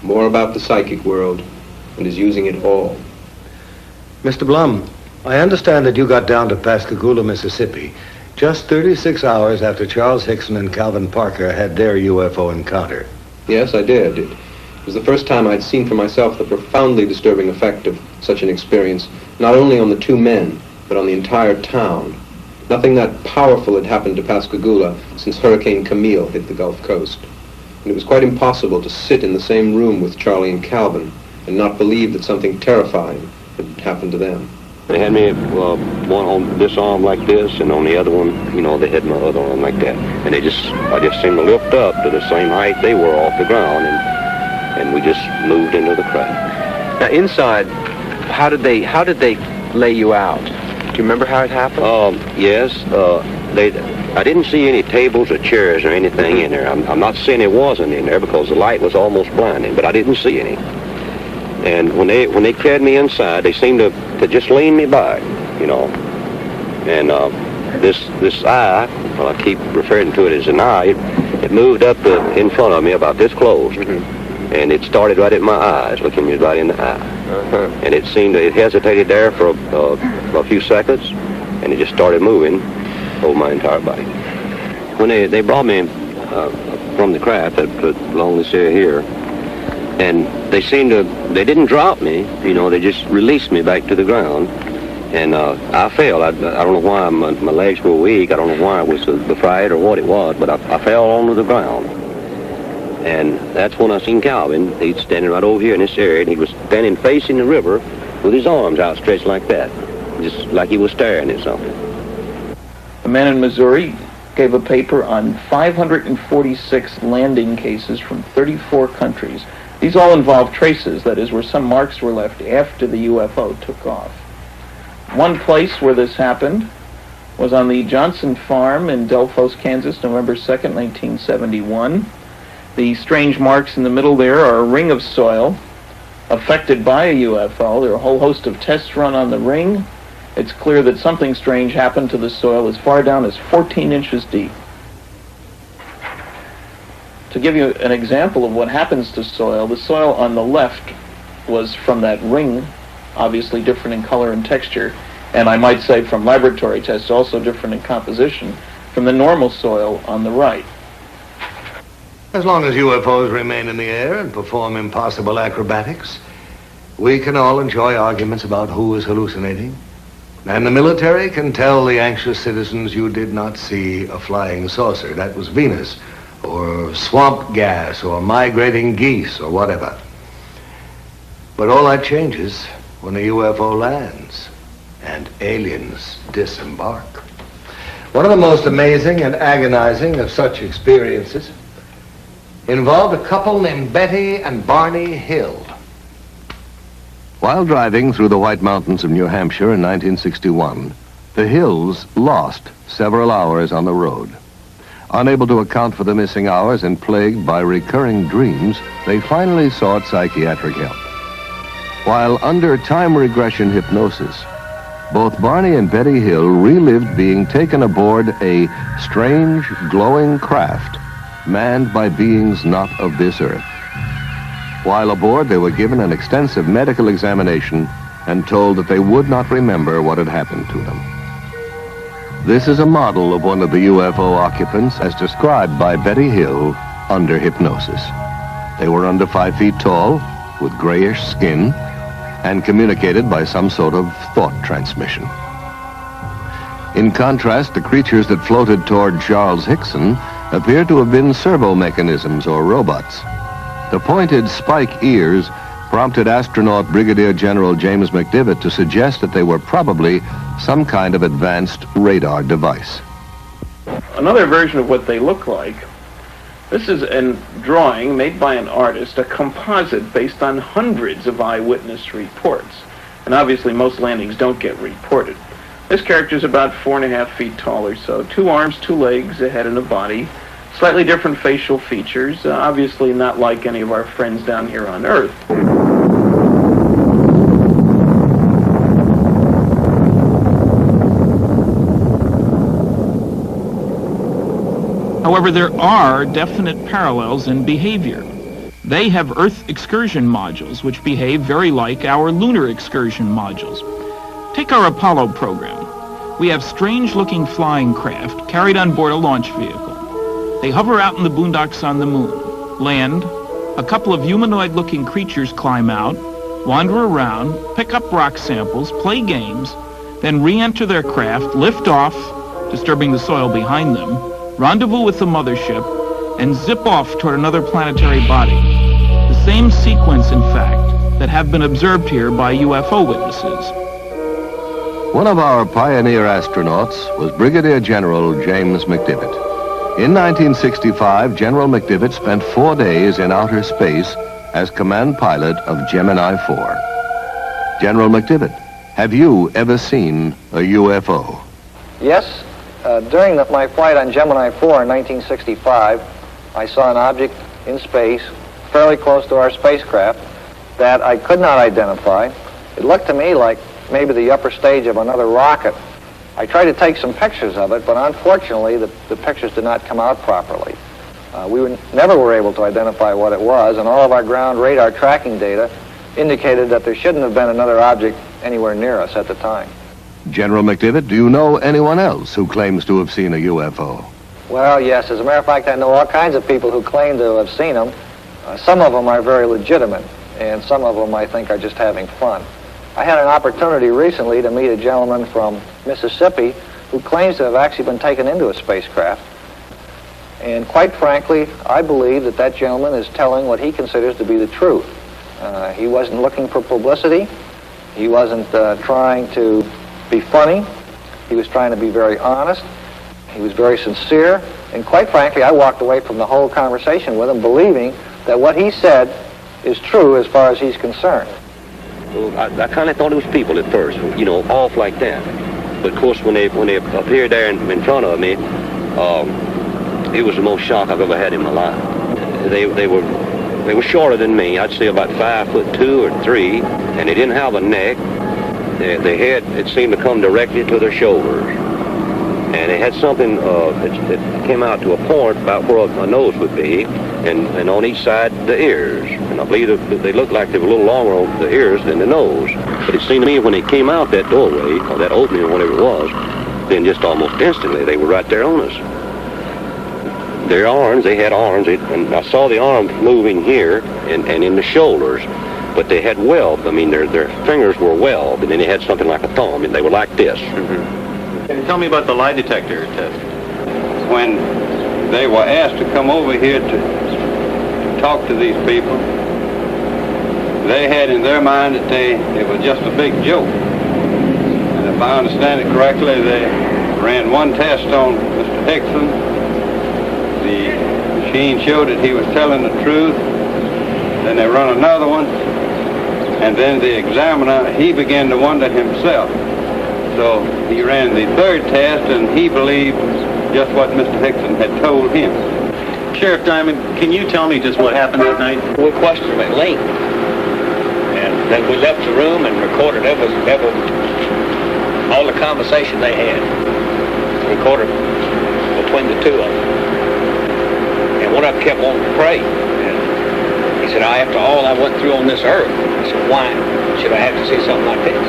more about the psychic world, and is using it all. Mr. Blum, I understand that you got down to Pascagoula, Mississippi, just 36 hours after Charles Hickson and Calvin Parker had their UFO encounter. Yes, I did. It was the first time I'd seen for myself the profoundly disturbing effect of such an experience, not only on the two men, but on the entire town. Nothing that powerful had happened to Pascagoula since Hurricane Camille hit the Gulf Coast. And it was quite impossible to sit in the same room with Charlie and Calvin and not believe that something terrifying had happened to them. They had me one on this arm like this, and on the other one, you know, they had my other arm like that. And I just seemed to lift up to the same height they were off the ground, and we just moved into the craft. Now inside, how did they lay you out? Do you remember how it happened? Yes. I didn't see any tables or chairs or anything in there. I'm not saying it wasn't in there because the light was almost blinding, but I didn't see any. And when they carried me inside, they seemed to just lean me back, you know. And this eye, well, I keep referring to it as an eye, it moved up in front of me about this close. Mm-hmm. And it started right at my eyes, looking me right in the eye. Uh-huh. And it hesitated there for a few seconds, and it just started moving over my entire body. When they brought me from the craft that along this area here, and they didn't drop me, you know, they just released me back to the ground. And I fell. I don't know why my legs were weak. I don't know why it was the fright or what it was, but I fell onto the ground. And that's when I seen Calvin. He's standing right over here in this area, and he was standing facing the river with his arms outstretched like that, just like he was staring at something. A man in Missouri gave a paper on 546 landing cases from 34 countries. These all involve traces, that is, where some marks were left after the UFO took off. One place where this happened was on the Johnson Farm in Delphos, Kansas, November 2nd, 1971. The strange marks in the middle there are a ring of soil affected by a UFO. There are a whole host of tests run on the ring. It's clear that something strange happened to the soil as far down as 14 inches deep. To give you an example of what happens to soil, the soil on the left was from that ring, obviously different in color and texture, and I might say from laboratory tests also different in composition from the normal soil on the right. As long as UFOs remain in the air and perform impossible acrobatics, we can all enjoy arguments about who is hallucinating. And the military can tell the anxious citizens you did not see a flying saucer. That was Venus, or swamp gas, or migrating geese, or whatever. But all that changes when a UFO lands and aliens disembark. One of the most amazing and agonizing of such experiences involved a couple named Betty and Barney Hill. While driving through the White Mountains of New Hampshire in 1961, the Hills lost several hours on the road. Unable to account for the missing hours and plagued by recurring dreams, they finally sought psychiatric help. While under time regression hypnosis, both Barney and Betty Hill relived being taken aboard a strange, glowing craft manned by beings not of this earth. While aboard, they were given an extensive medical examination and told that they would not remember what had happened to them. This is a model of one of the UFO occupants as described by Betty Hill under hypnosis. They were under 5 feet tall, with grayish skin, and communicated by some sort of thought transmission. In contrast, the creatures that floated toward Charles Hickson appear to have been servo mechanisms or robots. The pointed spike ears prompted astronaut Brigadier General James McDivitt to suggest that they were probably some kind of advanced radar device. Another version of what they look like, this is a drawing made by an artist, a composite based on hundreds of eyewitness reports. And obviously most landings don't get reported. This character is about 4.5 feet tall or so, 2 arms, 2 legs, a head and a body. Slightly different facial features, obviously not like any of our friends down here on Earth. However, there are definite parallels in behavior. They have Earth excursion modules, which behave very like our lunar excursion modules. Take our Apollo program. We have strange-looking flying craft carried on board a launch vehicle. They hover out in the boondocks on the moon, land, a couple of humanoid-looking creatures climb out, wander around, pick up rock samples, play games, then re-enter their craft, lift off, disturbing the soil behind them, rendezvous with the mothership, and zip off toward another planetary body. The same sequence, in fact, that have been observed here by UFO witnesses. One of our pioneer astronauts was Brigadier General James McDivitt. In 1965, General McDivitt spent 4 days in outer space as command pilot of Gemini 4. General McDivitt, have you ever seen a UFO? Yes. During my flight on Gemini 4 in 1965, I saw an object in space fairly close to our spacecraft that I could not identify. It looked to me like maybe the upper stage of another rocket. I tried to take some pictures of it, but unfortunately the pictures did not come out properly. We never were able to identify what it was, and all of our ground radar tracking data indicated that there shouldn't have been another object anywhere near us at the time. General McDivitt, do you know anyone else who claims to have seen a UFO? Well, yes. As a matter of fact, I know all kinds of people who claim to have seen them. Some of them are very legitimate, and some of them I think are just having fun. I had an opportunity recently to meet a gentleman from Mississippi who claims to have actually been taken into a spacecraft. And quite frankly, I believe that that gentleman is telling what he considers to be the truth. He wasn't looking for publicity. He wasn't trying to be funny. He was trying to be very honest. He was very sincere. And quite frankly, I walked away from the whole conversation with him believing that what he said is true as far as he's concerned. Well, I kind of thought it was people at first, you know, off like that. But of course, when they appeared there in front of me, it was the most shock I've ever had in my life. They were shorter than me. I'd say about 5'2" or 3", and they didn't have a neck. Their head, it seemed to come directly to their shoulders. And they had something that came out to a point about where a nose would be, and on each side the ears. And I believe that they looked like they were a little longer on the ears than the nose. But it seemed to me when they came out that doorway, or that opening or whatever it was, then just almost instantly they were right there on us. Their arms, they had arms, and I saw the arms moving here and in the shoulders. But they had weld. I mean, their fingers were weld, and then they had something like a thumb, and they were like this. Mm-hmm. Can you tell me about the lie detector test? When they were asked to come over here to talk to these people, they had in their mind that it was just a big joke. And if I understand it correctly, they ran one test on Mr. Hickson. The machine showed that he was telling the truth. Then they run another one, And then the examiner, he began to wonder himself. So he ran the third test, and he believed just what Mr. Hickson had told him. Sheriff Diamond, can you tell me just what happened that night? We questioned them at length. And then we left the room and recorded every all the conversation they had. Recorded between the two of them. And one of them kept wanting to pray. And he said, after all I went through on this earth, I said, why should I have to see something like this?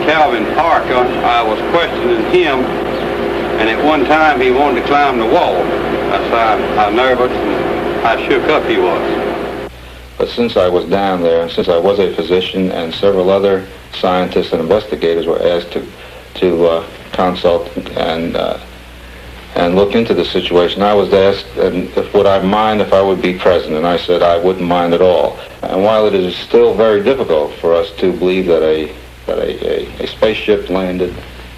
Calvin Parker, I was questioning him, and at one time he wanted to climb the wall. That's how nervous and how shook up he was. But since I was down there, and since I was a physician, and several other scientists and investigators were asked to consult and look into the situation, I was asked, would I mind if I would be present, and I said I wouldn't mind at all. And while it is still very difficult for us to believe that a spaceship landed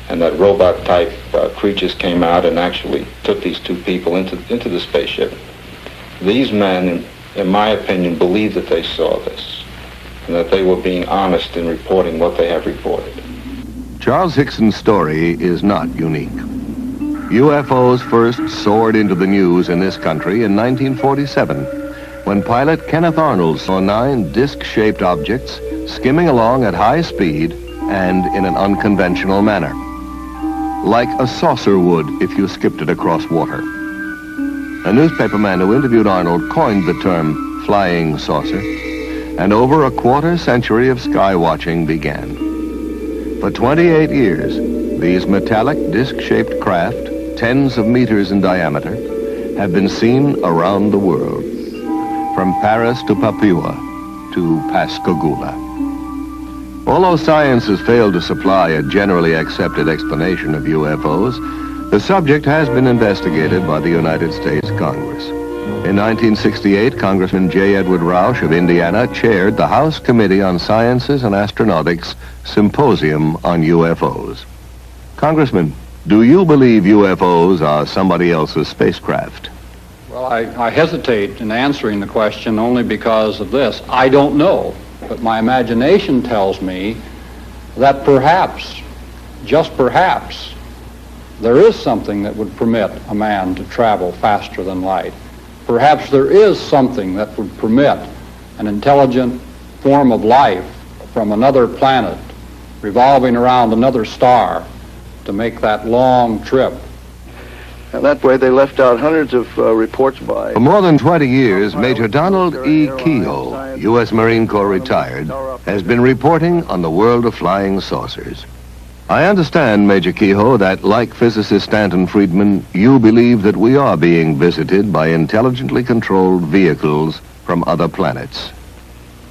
and that robot-type creatures came out and actually took these two people into the spaceship, these men, in my opinion, believe that they saw this and that they were being honest in reporting what they have reported. Charles Hickson's story is not unique. UFOs first soared into the news in this country in 1947 when pilot Kenneth Arnold saw 9 disc-shaped objects skimming along at high speed and in an unconventional manner, like a saucer would if you skipped it across water. A newspaperman who interviewed Arnold coined the term flying saucer, and over a quarter century of sky watching began. For 28 years, these metallic disc-shaped craft, tens of meters in diameter, have been seen around the world, from Paris to Papua to Pascagoula. Although science has failed to supply a generally accepted explanation of UFOs, the subject has been investigated by the United States Congress. In 1968, Congressman J. Edward Roush of Indiana chaired the House Committee on Sciences and Astronautics Symposium on UFOs. Congressman, do you believe UFOs are somebody else's spacecraft? Well, I hesitate in answering the question only because of this. I don't know, but my imagination tells me that perhaps, just perhaps, there is something that would permit a man to travel faster than light. Perhaps there is something that would permit an intelligent form of life from another planet revolving around another star to make that long trip. And that way they left out hundreds of reports by... For more than 20 years, Major Donald E. Kehoe, U.S. Marine Corps retired, has been reporting on the world of flying saucers. I understand, Major Kehoe, that like physicist Stanton Friedman, you believe that we are being visited by intelligently controlled vehicles from other planets.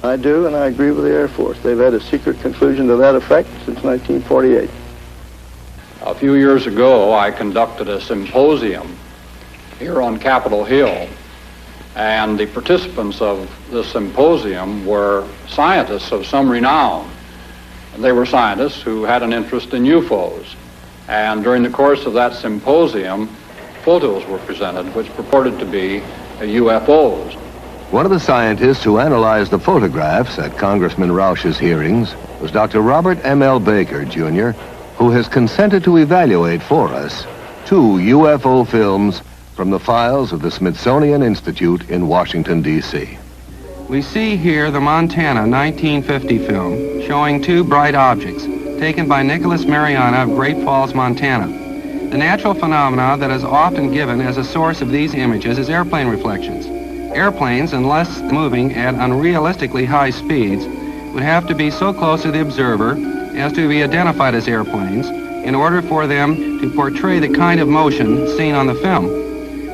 I do, and I agree with the Air Force. They've had a secret conclusion to that effect since 1948. A few years ago, I conducted a symposium here on Capitol Hill, and the participants of this symposium were scientists of some renown. And they were scientists who had an interest in UFOs. And during the course of that symposium, photos were presented which purported to be UFOs. One of the scientists who analyzed the photographs at Congressman Roush's hearings was Dr. Robert M.L. Baker, Jr., who has consented to evaluate for us 2 UFO films from the files of the Smithsonian Institute in Washington, D.C. We see here the Montana 1950 film showing 2 bright objects taken by Nicholas Mariana of Great Falls, Montana. The natural phenomena that is often given as a source of these images is airplane reflections. Airplanes, unless moving at unrealistically high speeds, would have to be so close to the observer as to be identified as airplanes in order for them to portray the kind of motion seen on the film.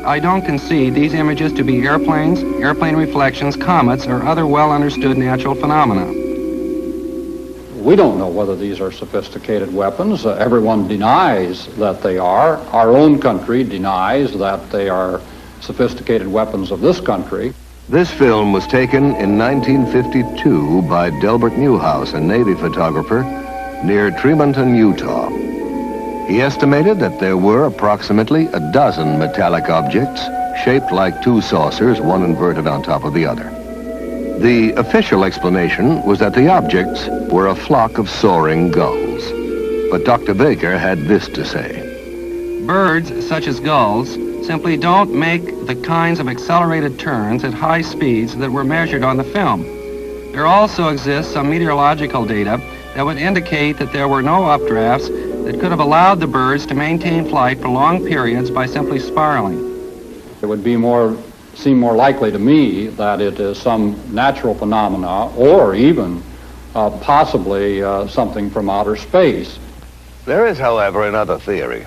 I don't concede these images to be airplanes, airplane reflections, comets, or other well-understood natural phenomena. We don't know whether these are sophisticated weapons. Everyone denies that they are. Our own country denies that they are sophisticated weapons of this country. This film was taken in 1952 by Delbert Newhouse, a Navy photographer, near Tremonton, Utah. He estimated that there were approximately a dozen metallic objects shaped like 2 saucers, one inverted on top of the other. The official explanation was that the objects were a flock of soaring gulls. But Dr. Baker had this to say. Birds, such as gulls, simply don't make the kinds of accelerated turns at high speeds that were measured on the film. There also exists some meteorological data that would indicate that there were no updrafts that could have allowed the birds to maintain flight for long periods by simply spiraling. It would seem more likely to me that it is some natural phenomena or even possibly something from outer space. There is, however, another theory.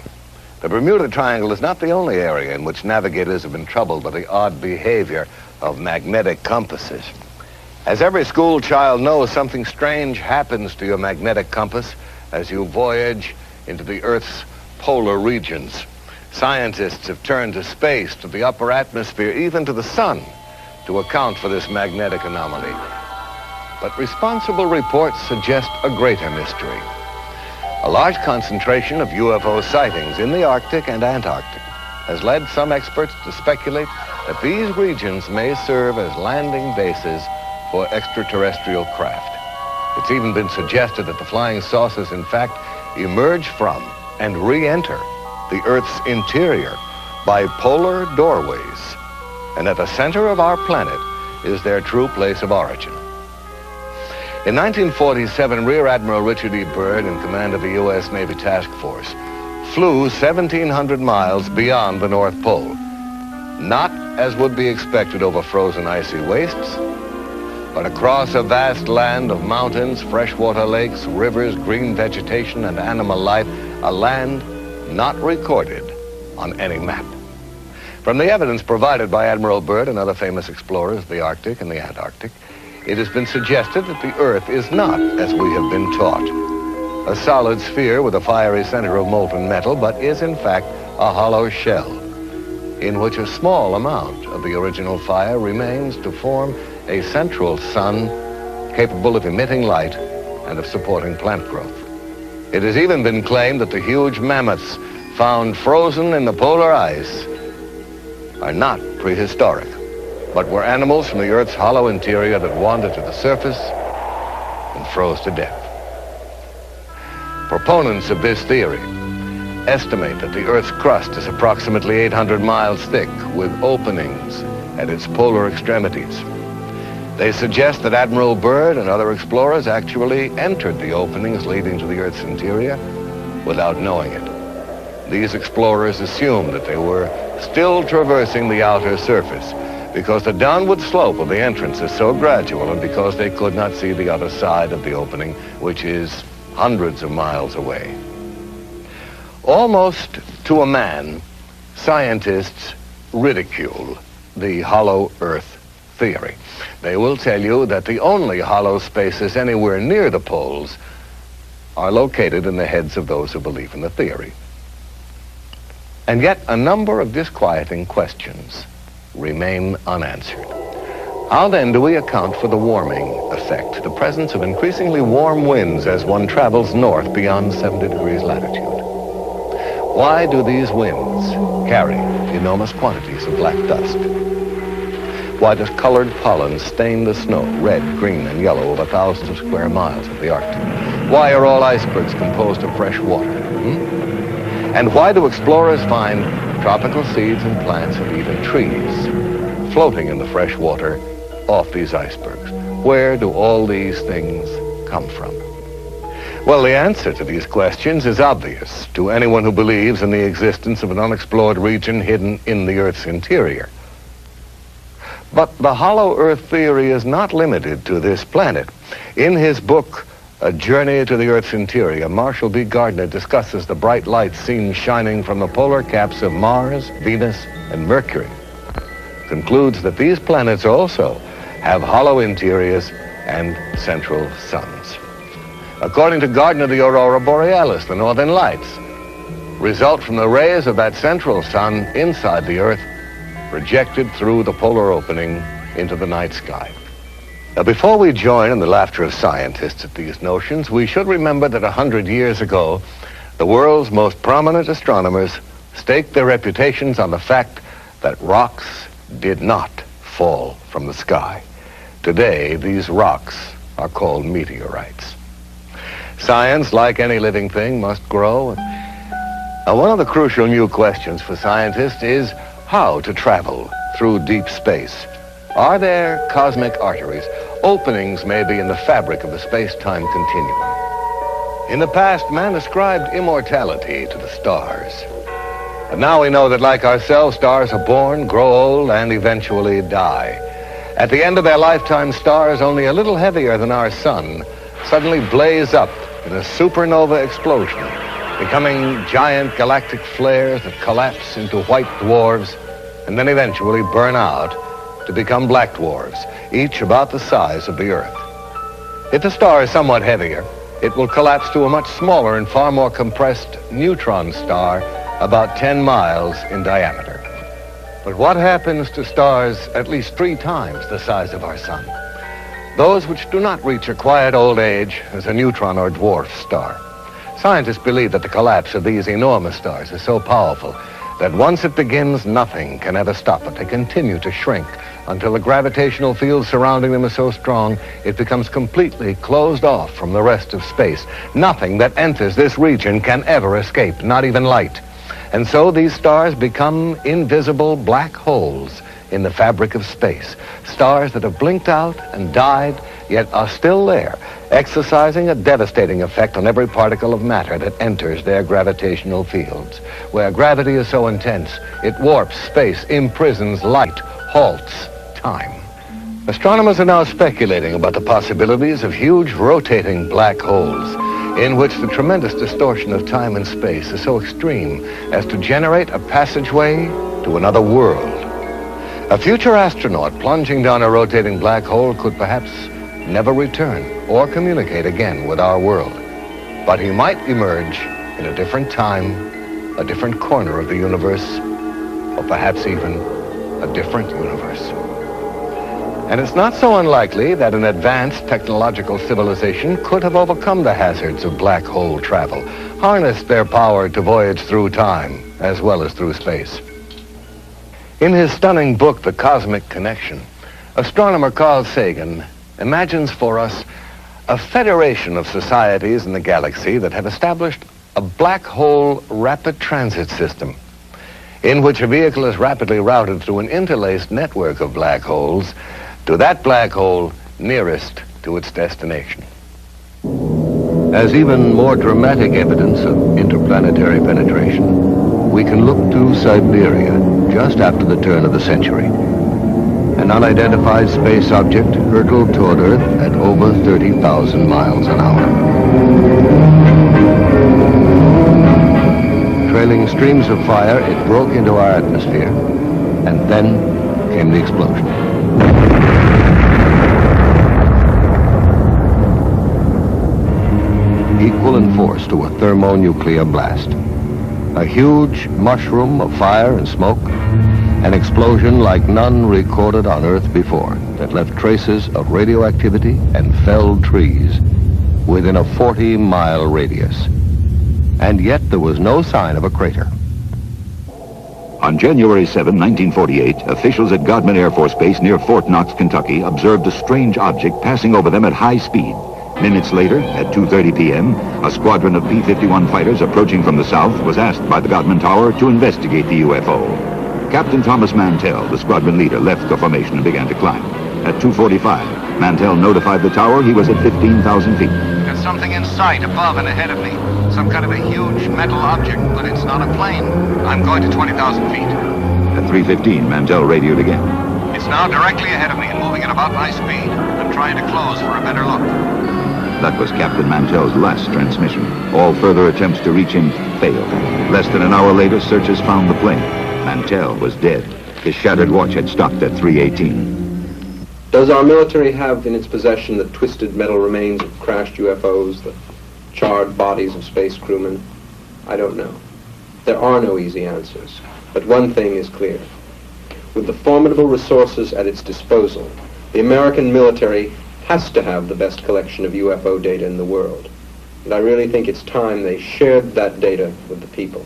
The Bermuda Triangle is not the only area in which navigators have been troubled by the odd behavior of magnetic compasses. As every school child knows, something strange happens to your magnetic compass as you voyage into the Earth's polar regions. Scientists have turned to space, to the upper atmosphere, even to the sun, to account for this magnetic anomaly. But responsible reports suggest a greater mystery. A large concentration of UFO sightings in the Arctic and Antarctic has led some experts to speculate that these regions may serve as landing bases for extraterrestrial craft. It's even been suggested that the flying saucers, in fact, emerge from and re-enter the Earth's interior by polar doorways, and at the center of our planet is their true place of origin. In 1947, Rear Admiral Richard E. Byrd, in command of the U.S. Navy Task Force, flew 1,700 miles beyond the North Pole, not as would be expected over frozen icy wastes, but across a vast land of mountains, freshwater lakes, rivers, green vegetation, and animal life, a land not recorded on any map. From the evidence provided by Admiral Byrd and other famous explorers of the Arctic and the Antarctic, it has been suggested that the Earth is not, as we have been taught, a solid sphere with a fiery center of molten metal, but is in fact a hollow shell, in which a small amount of the original fire remains to form a central sun capable of emitting light and of supporting plant growth. It has even been claimed that the huge mammoths found frozen in the polar ice are not prehistoric, but were animals from the Earth's hollow interior that wandered to the surface and froze to death. Proponents of this theory estimate that the Earth's crust is approximately 800 miles thick, with openings at its polar extremities. They suggest that Admiral Byrd and other explorers actually entered the openings leading to the Earth's interior without knowing it. These explorers assumed that they were still traversing the outer surface because the downward slope of the entrance is so gradual and because they could not see the other side of the opening, which is hundreds of miles away. Almost to a man, scientists ridicule the hollow Earth theory. They will tell you that the only hollow spaces anywhere near the poles are located in the heads of those who believe in the theory. And yet a number of disquieting questions remain unanswered. How then do we account for the warming effect, the presence of increasingly warm winds as one travels north beyond 70 degrees latitude? Why do these winds carry enormous quantities of black dust? Why does colored pollen stain the snow red, green, and yellow over thousands of square miles of the Arctic? Why are all icebergs composed of fresh water? And why do explorers find tropical seeds and plants and even trees floating in the fresh water off these icebergs? Where do all these things come from? Well, the answer to these questions is obvious to anyone who believes in the existence of an unexplored region hidden in the Earth's interior. But the hollow Earth theory is not limited to this planet. In his book, A Journey to the Earth's Interior, Marshall B. Gardner discusses the bright lights seen shining from the polar caps of Mars, Venus, and Mercury. Concludes that these planets also have hollow interiors and central suns. According to Gardner, the aurora borealis, the northern lights, result from the rays of that central sun inside the Earth, projected through the polar opening into the night sky. Now, before we join in the laughter of scientists at these notions, we should remember that 100 years ago, the world's most prominent astronomers staked their reputations on the fact that rocks did not fall from the sky. Today, these rocks are called meteorites. Science, like any living thing, must grow. Now, one of the crucial new questions for scientists is how to travel through deep space. Are there cosmic arteries, openings maybe in the fabric of the space-time continuum? In the past, man ascribed immortality to the stars. But now we know that, like ourselves, stars are born, grow old, and eventually die. At the end of their lifetime, stars only a little heavier than our sun suddenly blaze up in a supernova explosion, becoming giant galactic flares that collapse into white dwarfs and then eventually burn out to become black dwarfs, each about the size of the Earth. If the star is somewhat heavier, it will collapse to a much smaller and far more compressed neutron star about 10 miles in diameter. But what happens to stars at least 3 times the size of our sun? Those which do not reach a quiet old age as a neutron or dwarf star. Scientists believe that the collapse of these enormous stars is so powerful that once it begins, nothing can ever stop it. They continue to shrink until the gravitational field surrounding them is so strong it becomes completely closed off from the rest of space. Nothing that enters this region can ever escape, not even light. And so these stars become invisible black holes in the fabric of space. Stars that have blinked out and died, yet are still there, exercising a devastating effect on every particle of matter that enters their gravitational fields. Where gravity is so intense, it warps space, imprisons light, halts time. Astronomers are now speculating about the possibilities of huge rotating black holes in which the tremendous distortion of time and space is so extreme as to generate a passageway to another world. A future astronaut plunging down a rotating black hole could perhaps never return or communicate again with our world. But he might emerge in a different time, a different corner of the universe, or perhaps even a different universe. And it's not so unlikely that an advanced technological civilization could have overcome the hazards of black hole travel, harnessed their power to voyage through time as well as through space. In his stunning book, The Cosmic Connection, astronomer Carl Sagan imagines for us a federation of societies in the galaxy that have established a black hole rapid transit system in which a vehicle is rapidly routed through an interlaced network of black holes to that black hole nearest to its destination. As even more dramatic evidence of interplanetary penetration, we can look to Siberia just after the turn of the century. An unidentified space object hurtled toward Earth at over 30,000 miles an hour. Trailing streams of fire, it broke into our atmosphere, and then came the explosion. Equal in force to a thermonuclear blast. A huge mushroom of fire and smoke, an explosion like none recorded on Earth before that left traces of radioactivity and felled trees within a 40-mile radius. And yet there was no sign of a crater. On January 7, 1948, officials at Godman Air Force Base near Fort Knox, Kentucky, observed a strange object passing over them at high speed. Minutes later, at 2:30 p.m., a squadron of P-51 fighters approaching from the south was asked by the Godman Tower to investigate the UFO. Captain Thomas Mantell, the squadron leader, left the formation and began to climb. At 2:45, Mantell notified the tower he was at 15,000 feet. There's something in sight above and ahead of me. Some kind of a huge metal object, but it's not a plane. I'm going to 20,000 feet. At 3:15, Mantell radioed again. It's now directly ahead of me and moving at about my speed. I'm trying to close for a better look. That was Captain Mantell's last transmission. All further attempts to reach him failed. Less than an hour later, searchers found the plane. Mantell was dead. His shattered watch had stopped at 3:18. Does our military have in its possession the twisted metal remains of crashed UFOs, the charred bodies of space crewmen? I don't know. There are no easy answers. But one thing is clear. With the formidable resources at its disposal, the American military has to have the best collection of UFO data in the world. And I really think it's time they shared that data with the people.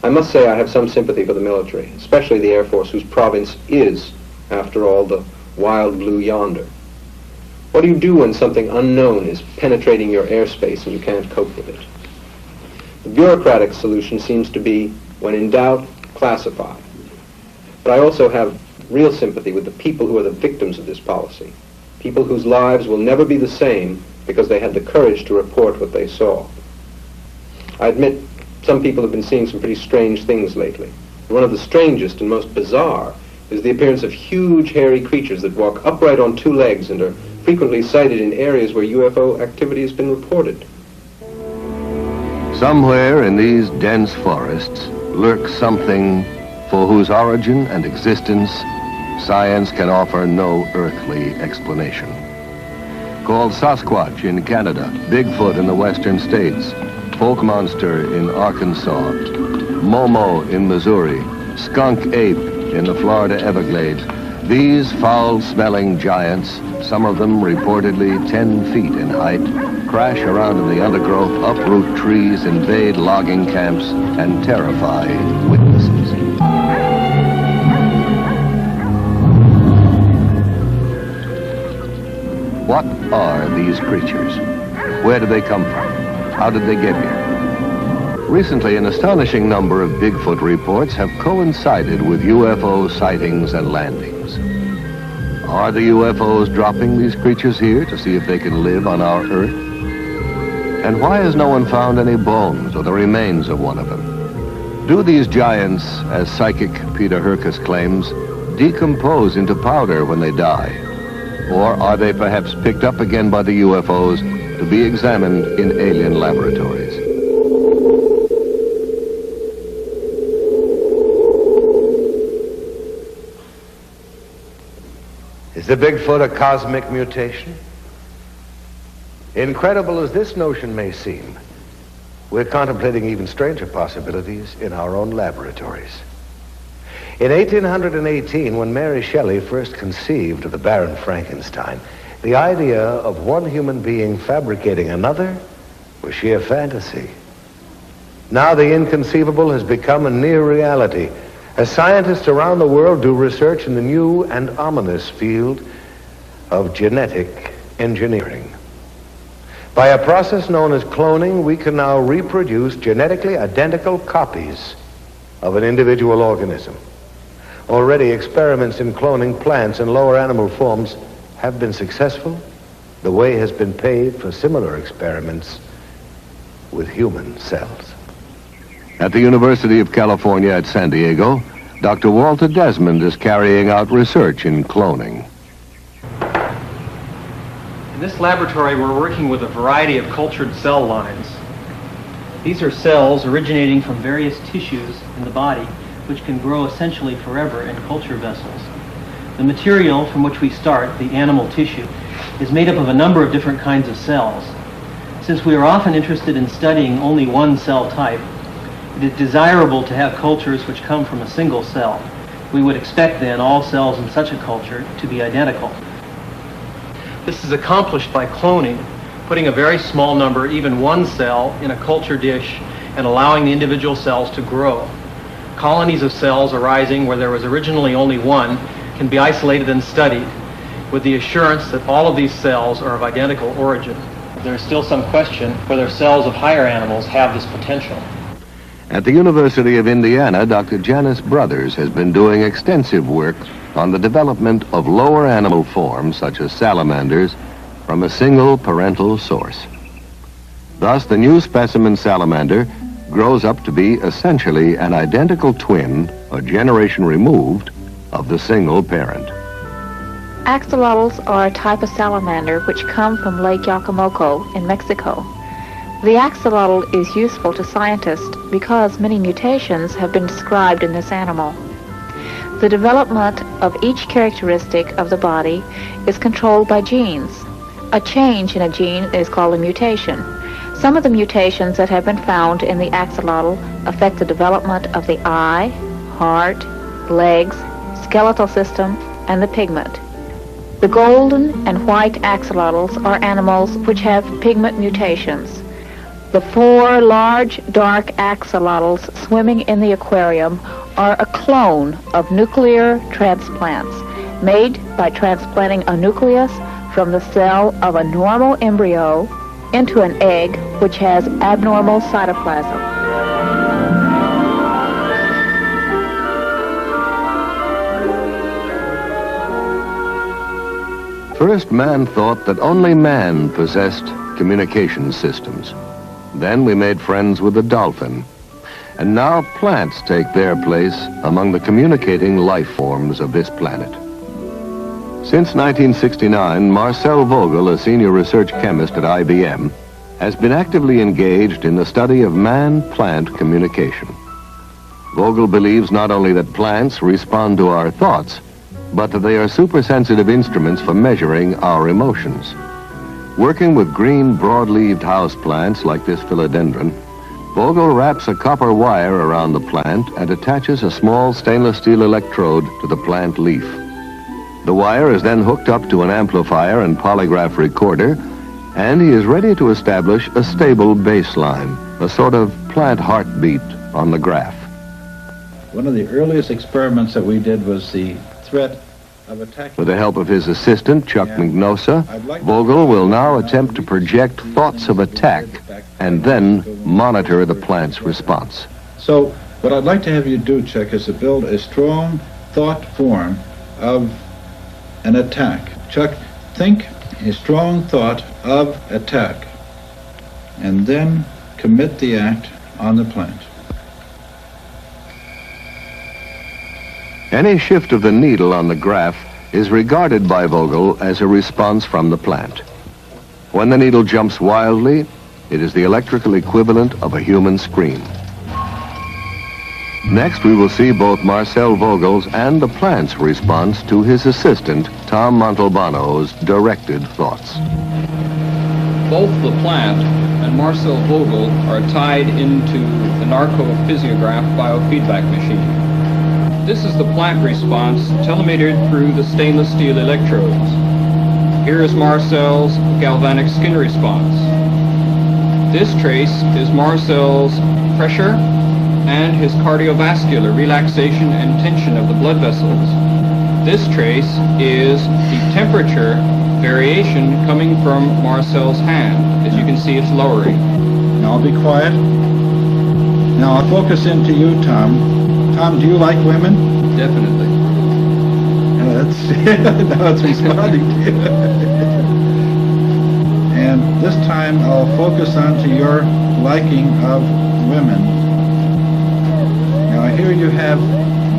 I must say I have some sympathy for the military, especially the Air Force, whose province is, after all, the wild blue yonder. What do you do when something unknown is penetrating your airspace and you can't cope with it? The bureaucratic solution seems to be, when in doubt, classify. But I also have real sympathy with the people who are the victims of this policy, people whose lives will never be the same because they had the courage to report what they saw. I admit some people have been seeing some pretty strange things lately. One of the strangest and most bizarre is the appearance of huge hairy creatures that walk upright on two legs and are frequently sighted in areas where UFO activity has been reported. Somewhere in these dense forests lurks something for whose origin and existence science can offer no earthly explanation. Called Sasquatch in Canada, Bigfoot in the western states, Folk Monster in Arkansas, Momo in Missouri, Skunk Ape in the Florida Everglades, these foul-smelling giants, some of them reportedly 10 feet in height, crash around in the undergrowth, uproot trees, invade logging camps, and terrify witnesses. What are these creatures? Where do they come from? How did they get here? Recently, an astonishing number of Bigfoot reports have coincided with UFO sightings and landings. Are the UFOs dropping these creatures here to see if they can live on our Earth? And why has no one found any bones or the remains of one of them? Do these giants, as psychic Peter Herkus claims, decompose into powder when they die? Or are they perhaps picked up again by the UFOs to be examined in alien laboratories? Is the Bigfoot a cosmic mutation? Incredible as this notion may seem, we're contemplating even stranger possibilities in our own laboratories. In 1818, when Mary Shelley first conceived of the Baron Frankenstein, the idea of one human being fabricating another was sheer fantasy. Now the inconceivable has become a near reality, as scientists around the world do research in the new and ominous field of genetic engineering. By a process known as cloning, we can now reproduce genetically identical copies of an individual organism. Already, experiments in cloning plants and lower animal forms have been successful. The way has been paved for similar experiments with human cells. At the University of California at San Diego, Dr. Walter Desmond is carrying out research in cloning. In this laboratory, we're working with a variety of cultured cell lines. These are cells originating from various tissues in the body, which can grow essentially forever in culture vessels. The material from which we start, the animal tissue, is made up of a number of different kinds of cells. Since we are often interested in studying only one cell type, it is desirable to have cultures which come from a single cell. We would expect then all cells in such a culture to be identical. This is accomplished by cloning, putting a very small number, even one cell, in a culture dish and allowing the individual cells to grow. Colonies of cells arising where there was originally only one can be isolated and studied with the assurance that all of these cells are of identical origin. There is still some question whether cells of higher animals have this potential. At the University of Indiana, Dr. Janice Brothers has been doing extensive work on the development of lower animal forms, such as salamanders, from a single parental source. Thus, the new specimen salamander grows up to be essentially an identical twin, a generation removed, of the single parent. Axolotls are a type of salamander which come from Lake Yacamoco in Mexico. The axolotl is useful to scientists because many mutations have been described in this animal. The development of each characteristic of the body is controlled by genes. A change in a gene is called a mutation. Some of the mutations that have been found in the axolotl affect the development of the eye, heart, legs, skeletal system, and the pigment. The golden and white axolotls are animals which have pigment mutations. The 4 large dark axolotls swimming in the aquarium are a clone of nuclear transplants made by transplanting a nucleus from the cell of a normal embryo into an egg which has abnormal cytoplasm. First, man thought that only man possessed communication systems. Then we made friends with the dolphin. And now plants take their place among the communicating life forms of this planet. Since 1969, Marcel Vogel, a senior research chemist at IBM, has been actively engaged in the study of man-plant communication. Vogel believes not only that plants respond to our thoughts, but that they are supersensitive instruments for measuring our emotions. Working with green broad-leaved houseplants like this philodendron, Vogel wraps a copper wire around the plant and attaches a small stainless steel electrode to the plant leaf. The wire is then hooked up to an amplifier and polygraph recorder, and he is ready to establish a stable baseline, a sort of plant heartbeat on the graph. One of the earliest experiments that we did was the threat of attack. With the help of his assistant, Chuck Mignosa, Vogel will now attempt to project thoughts of attack and then monitor the plant's response. So what I'd like to have you do, Chuck, is to build a strong thought form of an attack. Chuck, think a strong thought of attack and then commit the act on the plant. Any shift of the needle on the graph is regarded by Vogel as a response from the plant. When the needle jumps wildly, it is the electrical equivalent of a human scream. Next, we will see both Marcel Vogel's and the plant's response to his assistant, Tom Montalbano's directed thoughts. Both the plant and Marcel Vogel are tied into the narcophysiograph biofeedback machine. This is the plant response telemetered through the stainless steel electrodes. Here is Marcel's galvanic skin response. This trace is Marcel's pressure and his cardiovascular relaxation and tension of the blood vessels. This trace is the temperature variation coming from Marcel's hand. As you can see, it's lowering. Now be quiet. Now I'll focus into you, Tom. Tom, do you like women? Definitely. Now it's responding to you. And this time I'll focus onto your liking of women. Now here you have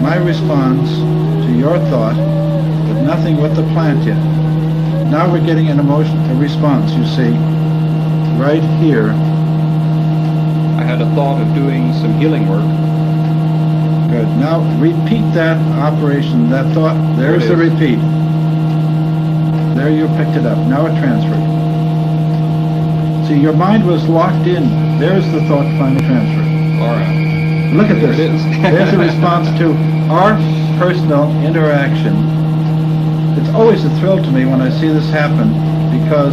my response to your thought, but nothing with the plant yet. Now we're getting an emotion, a response, you see, right here. I had a thought of doing some healing work. Good. Now repeat that operation, that thought. There's the repeat. There you picked it up. Now it transferred. See, your mind was locked in. There's the thought finally transferred. All right. Look at this. There's a response to our personal interaction. It's always a thrill to me when I see this happen, because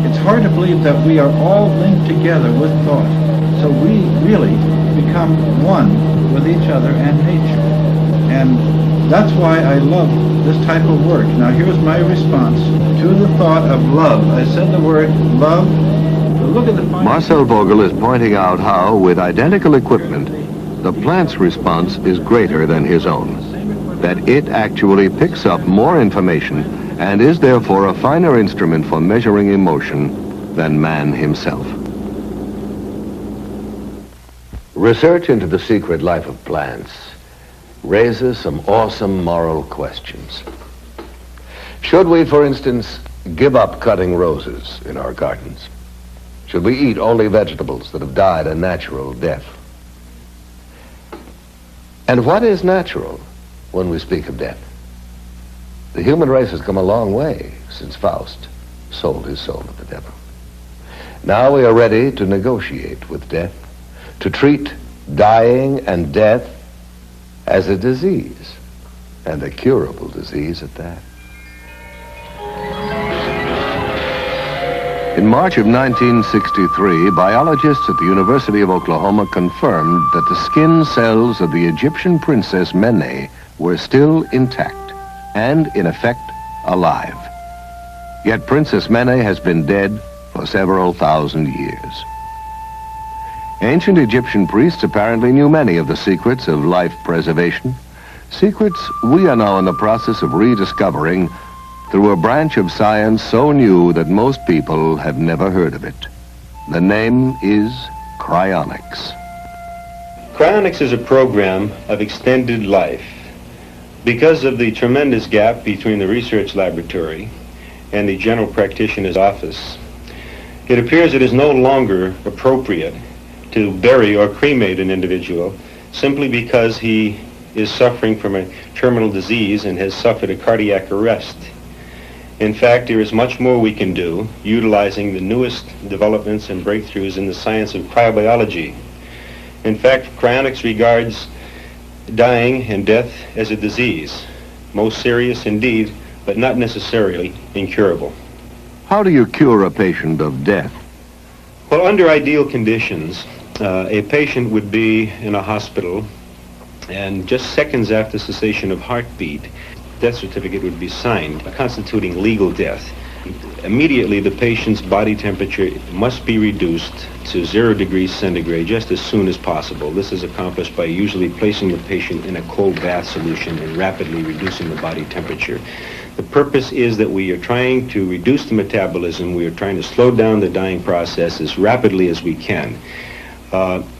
it's hard to believe that we are all linked together with thought. So we really become one with each other and nature. And that's why I love this type of work. Now here's my response to the thought of love. I said the word love. Look at the Marcel Vogel is pointing out how, with identical equipment, the plant's response is greater than his own. That it actually picks up more information and is therefore a finer instrument for measuring emotion than man himself. Research into the secret life of plants raises some awesome moral questions. Should we, for instance, give up cutting roses in our gardens? Should we eat only vegetables that have died a natural death? And what is natural when we speak of death? The human race has come a long way since Faust sold his soul to the devil. Now we are ready to negotiate with death, to treat dying and death as a disease, and a curable disease at that. In March of 1963, biologists at the University of Oklahoma confirmed that the skin cells of the Egyptian princess Mene were still intact and, in effect, alive. Yet Princess Mene has been dead for several thousand years. Ancient Egyptian priests apparently knew many of the secrets of life preservation, secrets we are now in the process of rediscovering through a branch of science so new that most people have never heard of it. The name is cryonics. Cryonics is a program of extended life. Because of the tremendous gap between the research laboratory and the general practitioner's office, it appears it is no longer appropriate to bury or cremate an individual simply because he is suffering from a terminal disease and has suffered a cardiac arrest. In fact, there is much more we can do utilizing the newest developments and breakthroughs in the science of cryobiology. In fact, cryonics regards dying and death as a disease, most serious indeed, but not necessarily incurable. How do you cure a patient of death? Well, under ideal conditions, a patient would be in a hospital, and just seconds after cessation of heartbeat, death certificate would be signed, constituting legal death. Immediately, the patient's body temperature must be reduced to 0 degrees centigrade just as soon as possible. This is accomplished by usually placing the patient in a cold bath solution and rapidly reducing the body temperature. The purpose is that we are trying to reduce the metabolism. We are trying to slow down the dying process as rapidly as we can.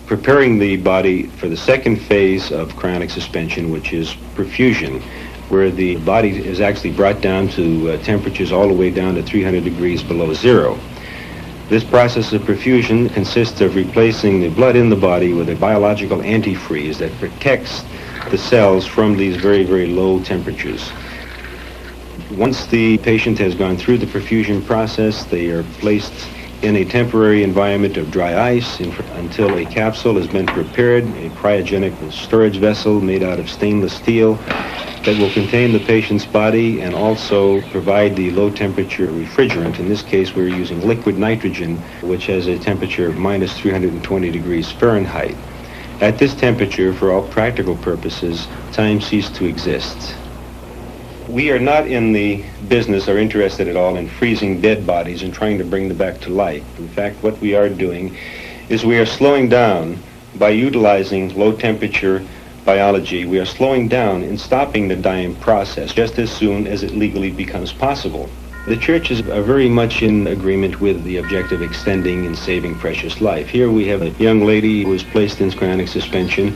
Preparing the body for the second phase of cryonic suspension, which is perfusion, where the body is actually brought down to temperatures all the way down to 300 degrees below zero. This process of perfusion consists of replacing the blood in the body with a biological antifreeze that protects the cells from these very, very low temperatures. Once the patient has gone through the perfusion process, they are placed in a temporary environment of dry ice until a capsule has been prepared, a cryogenic storage vessel made out of stainless steel that will contain the patient's body and also provide the low temperature refrigerant. In this case, we're using liquid nitrogen, which has a temperature of minus 320 degrees Fahrenheit. At this temperature, for all practical purposes, time ceased to exist. We are not in the business or interested at all in freezing dead bodies and trying to bring them back to life. In fact, what we are doing is we are slowing down by utilizing low temperature biology. We are slowing down and stopping the dying process just as soon as it legally becomes possible. The churches are very much in agreement with the objective of extending and saving precious life. Here we have a young lady who was placed in cryonic suspension,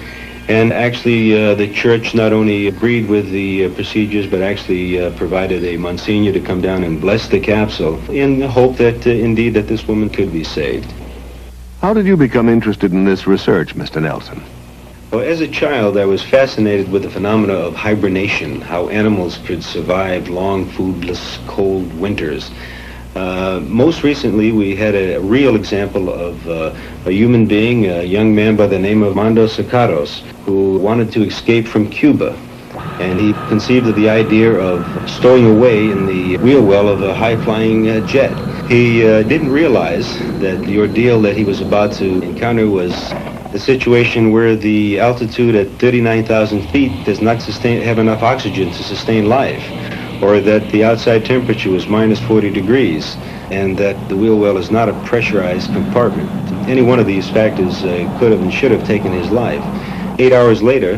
and actually the church not only agreed with the procedures, but actually provided a Monsignor to come down and bless the capsule in the hope that indeed that this woman could be saved. How did you become interested in this research, Mr. Nelson? Well, as a child, I was fascinated with the phenomena of hibernation, how animals could survive long, foodless, cold winters. Most recently, we had a real example of a human being, a young man by the name of Armando Sacaros, who wanted to escape from Cuba. And he conceived of the idea of stowing away in the wheel well of a high-flying jet. He didn't realize that the ordeal that he was about to encounter was a situation where the altitude at 39,000 feet does not have enough oxygen to sustain life, or that the outside temperature was minus 40 degrees, and that the wheel well is not a pressurized compartment. Any one of these factors could have and should have taken his life. 8 hours later,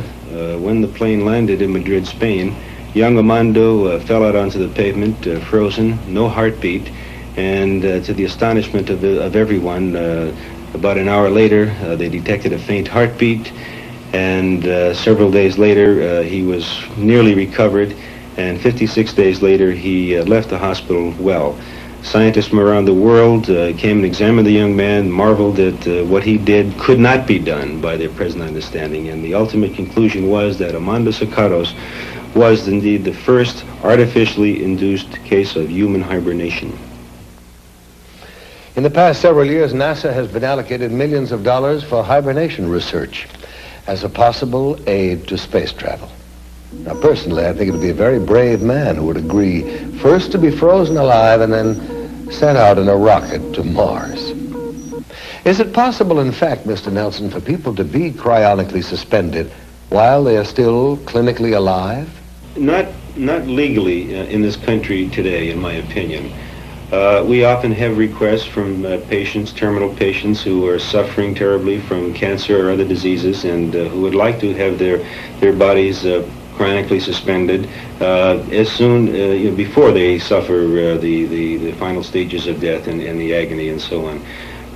when the plane landed in Madrid, Spain, young Armando fell out onto the pavement, frozen, no heartbeat, and to the astonishment of everyone, about an hour later, they detected a faint heartbeat, and several days later, he was nearly recovered, and 56 days later, he left the hospital well. Scientists from around the world came and examined the young man, marveled at what he did could not be done by their present understanding, and the ultimate conclusion was that Armando Sacaros was indeed the first artificially induced case of human hibernation. In the past several years, NASA has been allocated millions of dollars for hibernation research as a possible aid to space travel. Now, personally, I think it would be a very brave man who would agree first to be frozen alive and then sent out in a rocket to Mars. Is it possible, in fact, Mr. Nelson, for people to be cryonically suspended while they are still clinically alive? Not legally in this country today, in my opinion. We often have requests from patients, terminal patients, who are suffering terribly from cancer or other diseases, and who would like to have their bodies cryonically suspended as soon before they suffer the final stages of death and the agony and so on.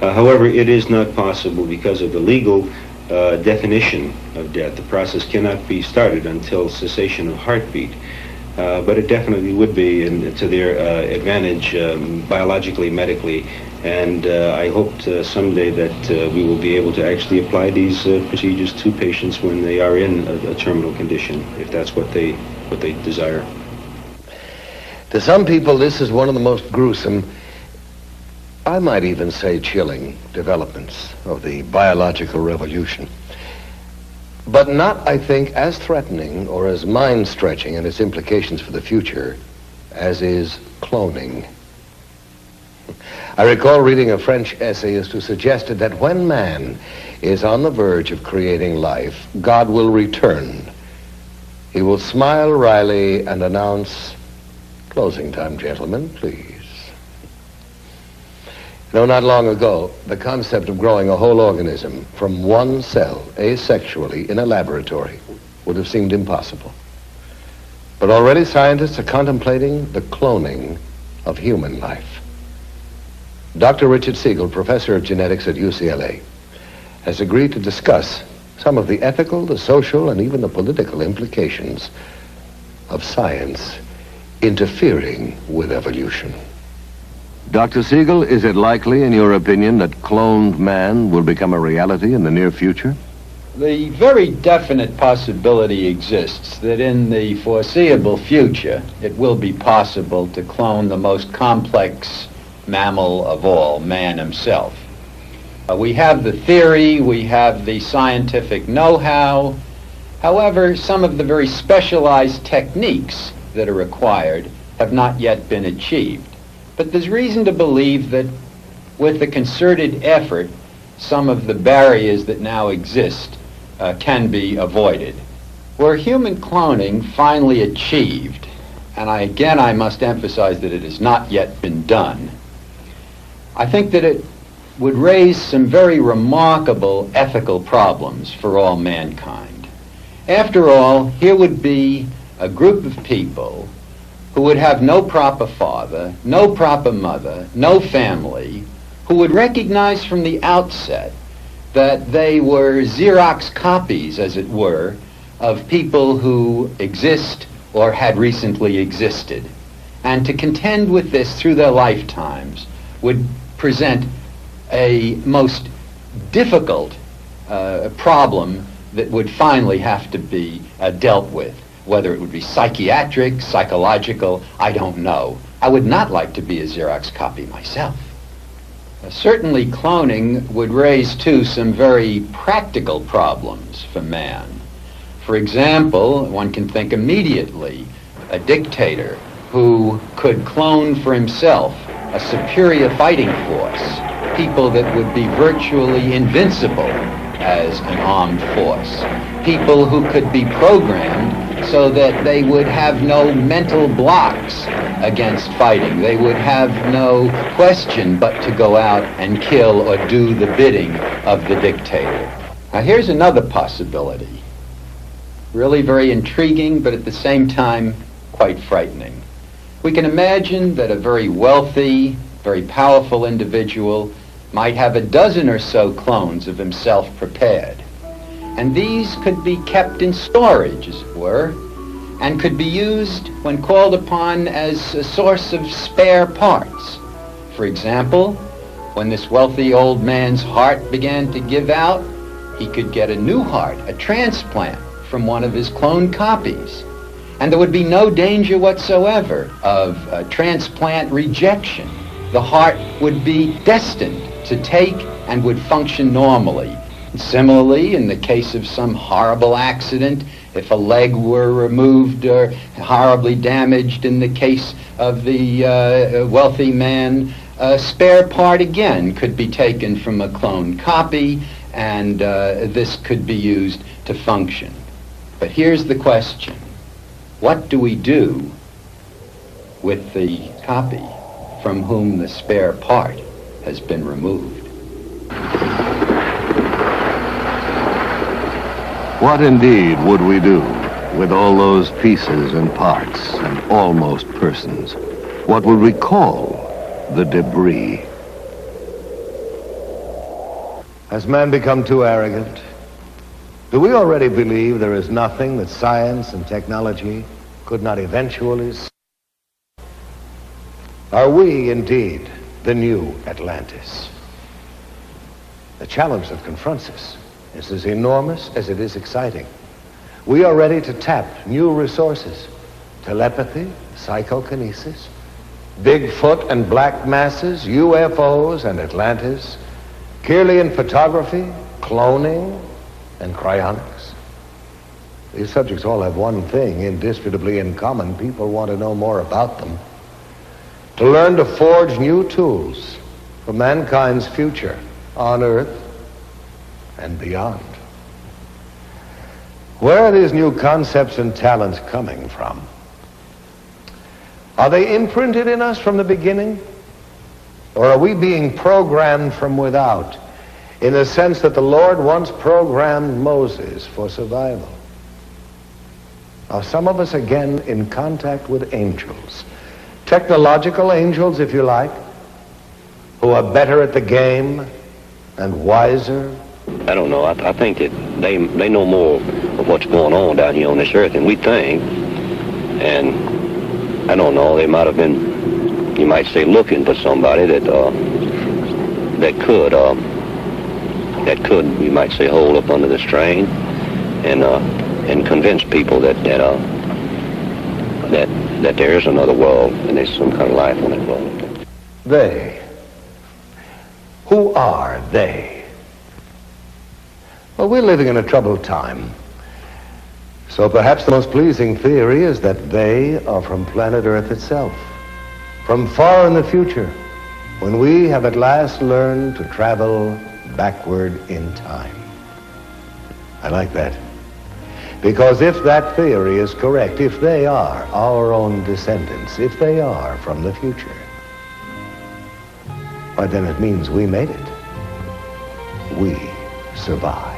However, it is not possible because of the legal definition of death. The process cannot be started until cessation of heartbeat. But it definitely would be to their advantage biologically, medically, and I hope someday that we will be able to actually apply these procedures to patients when they are in a terminal condition, if that's what they desire. To some people, this is one of the most gruesome, I might even say chilling, developments of the biological revolution. But not, I think, as threatening or as mind-stretching in its implications for the future as is cloning. I recall reading a French essayist who suggested that when man is on the verge of creating life, God will return. He will smile wryly and announce, "Closing time, gentlemen, please." You know, not long ago, the concept of growing a whole organism from one cell, asexually, in a laboratory would have seemed impossible. But already scientists are contemplating the cloning of human life. Dr. Richard Siegel, professor of genetics at UCLA, has agreed to discuss some of the ethical, the social, and even the political implications of science interfering with evolution. Dr. Siegel, is it likely, in your opinion, that cloned man will become a reality in the near future? The very definite possibility exists that in the foreseeable future, it will be possible to clone the most complex mammal of all, man himself. We have the theory, we have the scientific know-how. However, some of the very specialized techniques that are required have not yet been achieved. But there's reason to believe that with the concerted effort, some of the barriers that now exist can be avoided. Were human cloning finally achieved, and I must emphasize that it has not yet been done, I think that it would raise some very remarkable ethical problems for all mankind. After all, here would be a group of people who would have no proper father, no proper mother, no family, who would recognize from the outset that they were Xerox copies, as it were, of people who exist or had recently existed. And to contend with this through their lifetimes would present a most difficult problem that would finally have to be dealt with. Whether it would be psychiatric, psychological, I don't know. I would not like to be a Xerox copy myself. Certainly cloning would raise, too, some very practical problems for man. For example, one can think immediately, a dictator who could clone for himself a superior fighting force, people that would be virtually invincible as an armed force, people who could be programmed so that they would have no mental blocks against fighting. They would have no question but to go out and kill or do the bidding of the dictator. Now here's another possibility, really very intriguing, but at the same time quite frightening. We can imagine that a very wealthy, very powerful individual might have a dozen or so clones of himself prepared. And these could be kept in storage, as it were, and could be used when called upon as a source of spare parts. For example, when this wealthy old man's heart began to give out, he could get a new heart, a transplant, from one of his cloned copies. And there would be no danger whatsoever of transplant rejection. The heart would be destined to take and would function normally. Similarly, in the case of some horrible accident, if a leg were removed or horribly damaged in the case of the wealthy man, a spare part again could be taken from a cloned copy, and this could be used to function. But here's the question. What do we do with the copy? from whom the spare part has been removed. What indeed would we do with all those pieces and parts and almost persons? What would we call the debris? Has man become too arrogant? Do we already believe there is nothing that science and technology could not eventually solve? Are we indeed the new Atlantis? The challenge that confronts us is as enormous as it is exciting. We are ready to tap new resources: telepathy, psychokinesis, Bigfoot and black masses, UFOs and Atlantis, Kirlian photography, cloning, and cryonics. These subjects all have one thing indisputably in common. People want to know more about them, to learn to forge new tools for mankind's future on Earth and beyond. Where are these new concepts and talents coming from? Are they imprinted in us from the beginning? Or are we being programmed from without, in the sense that the Lord once programmed Moses for survival? Are some of us again in contact with angels, technological angels, if you like, who are better at the game and wiser? I don't know. I think that they know more of what's going on down here on this earth than we think. And I don't know, they might have been, you might say, looking for somebody that could, you might say, hold up under the strain and convince people that there is another world and there's some kind of life on that world. They. Who are they? Well, we're living in a troubled time. So perhaps the most pleasing theory is that they are from planet Earth itself, from far in the future, when we have at last learned to travel backward in time. I like that. Because if that theory is correct, if they are our own descendants, if they are from the future, why then it means we made it. We survived.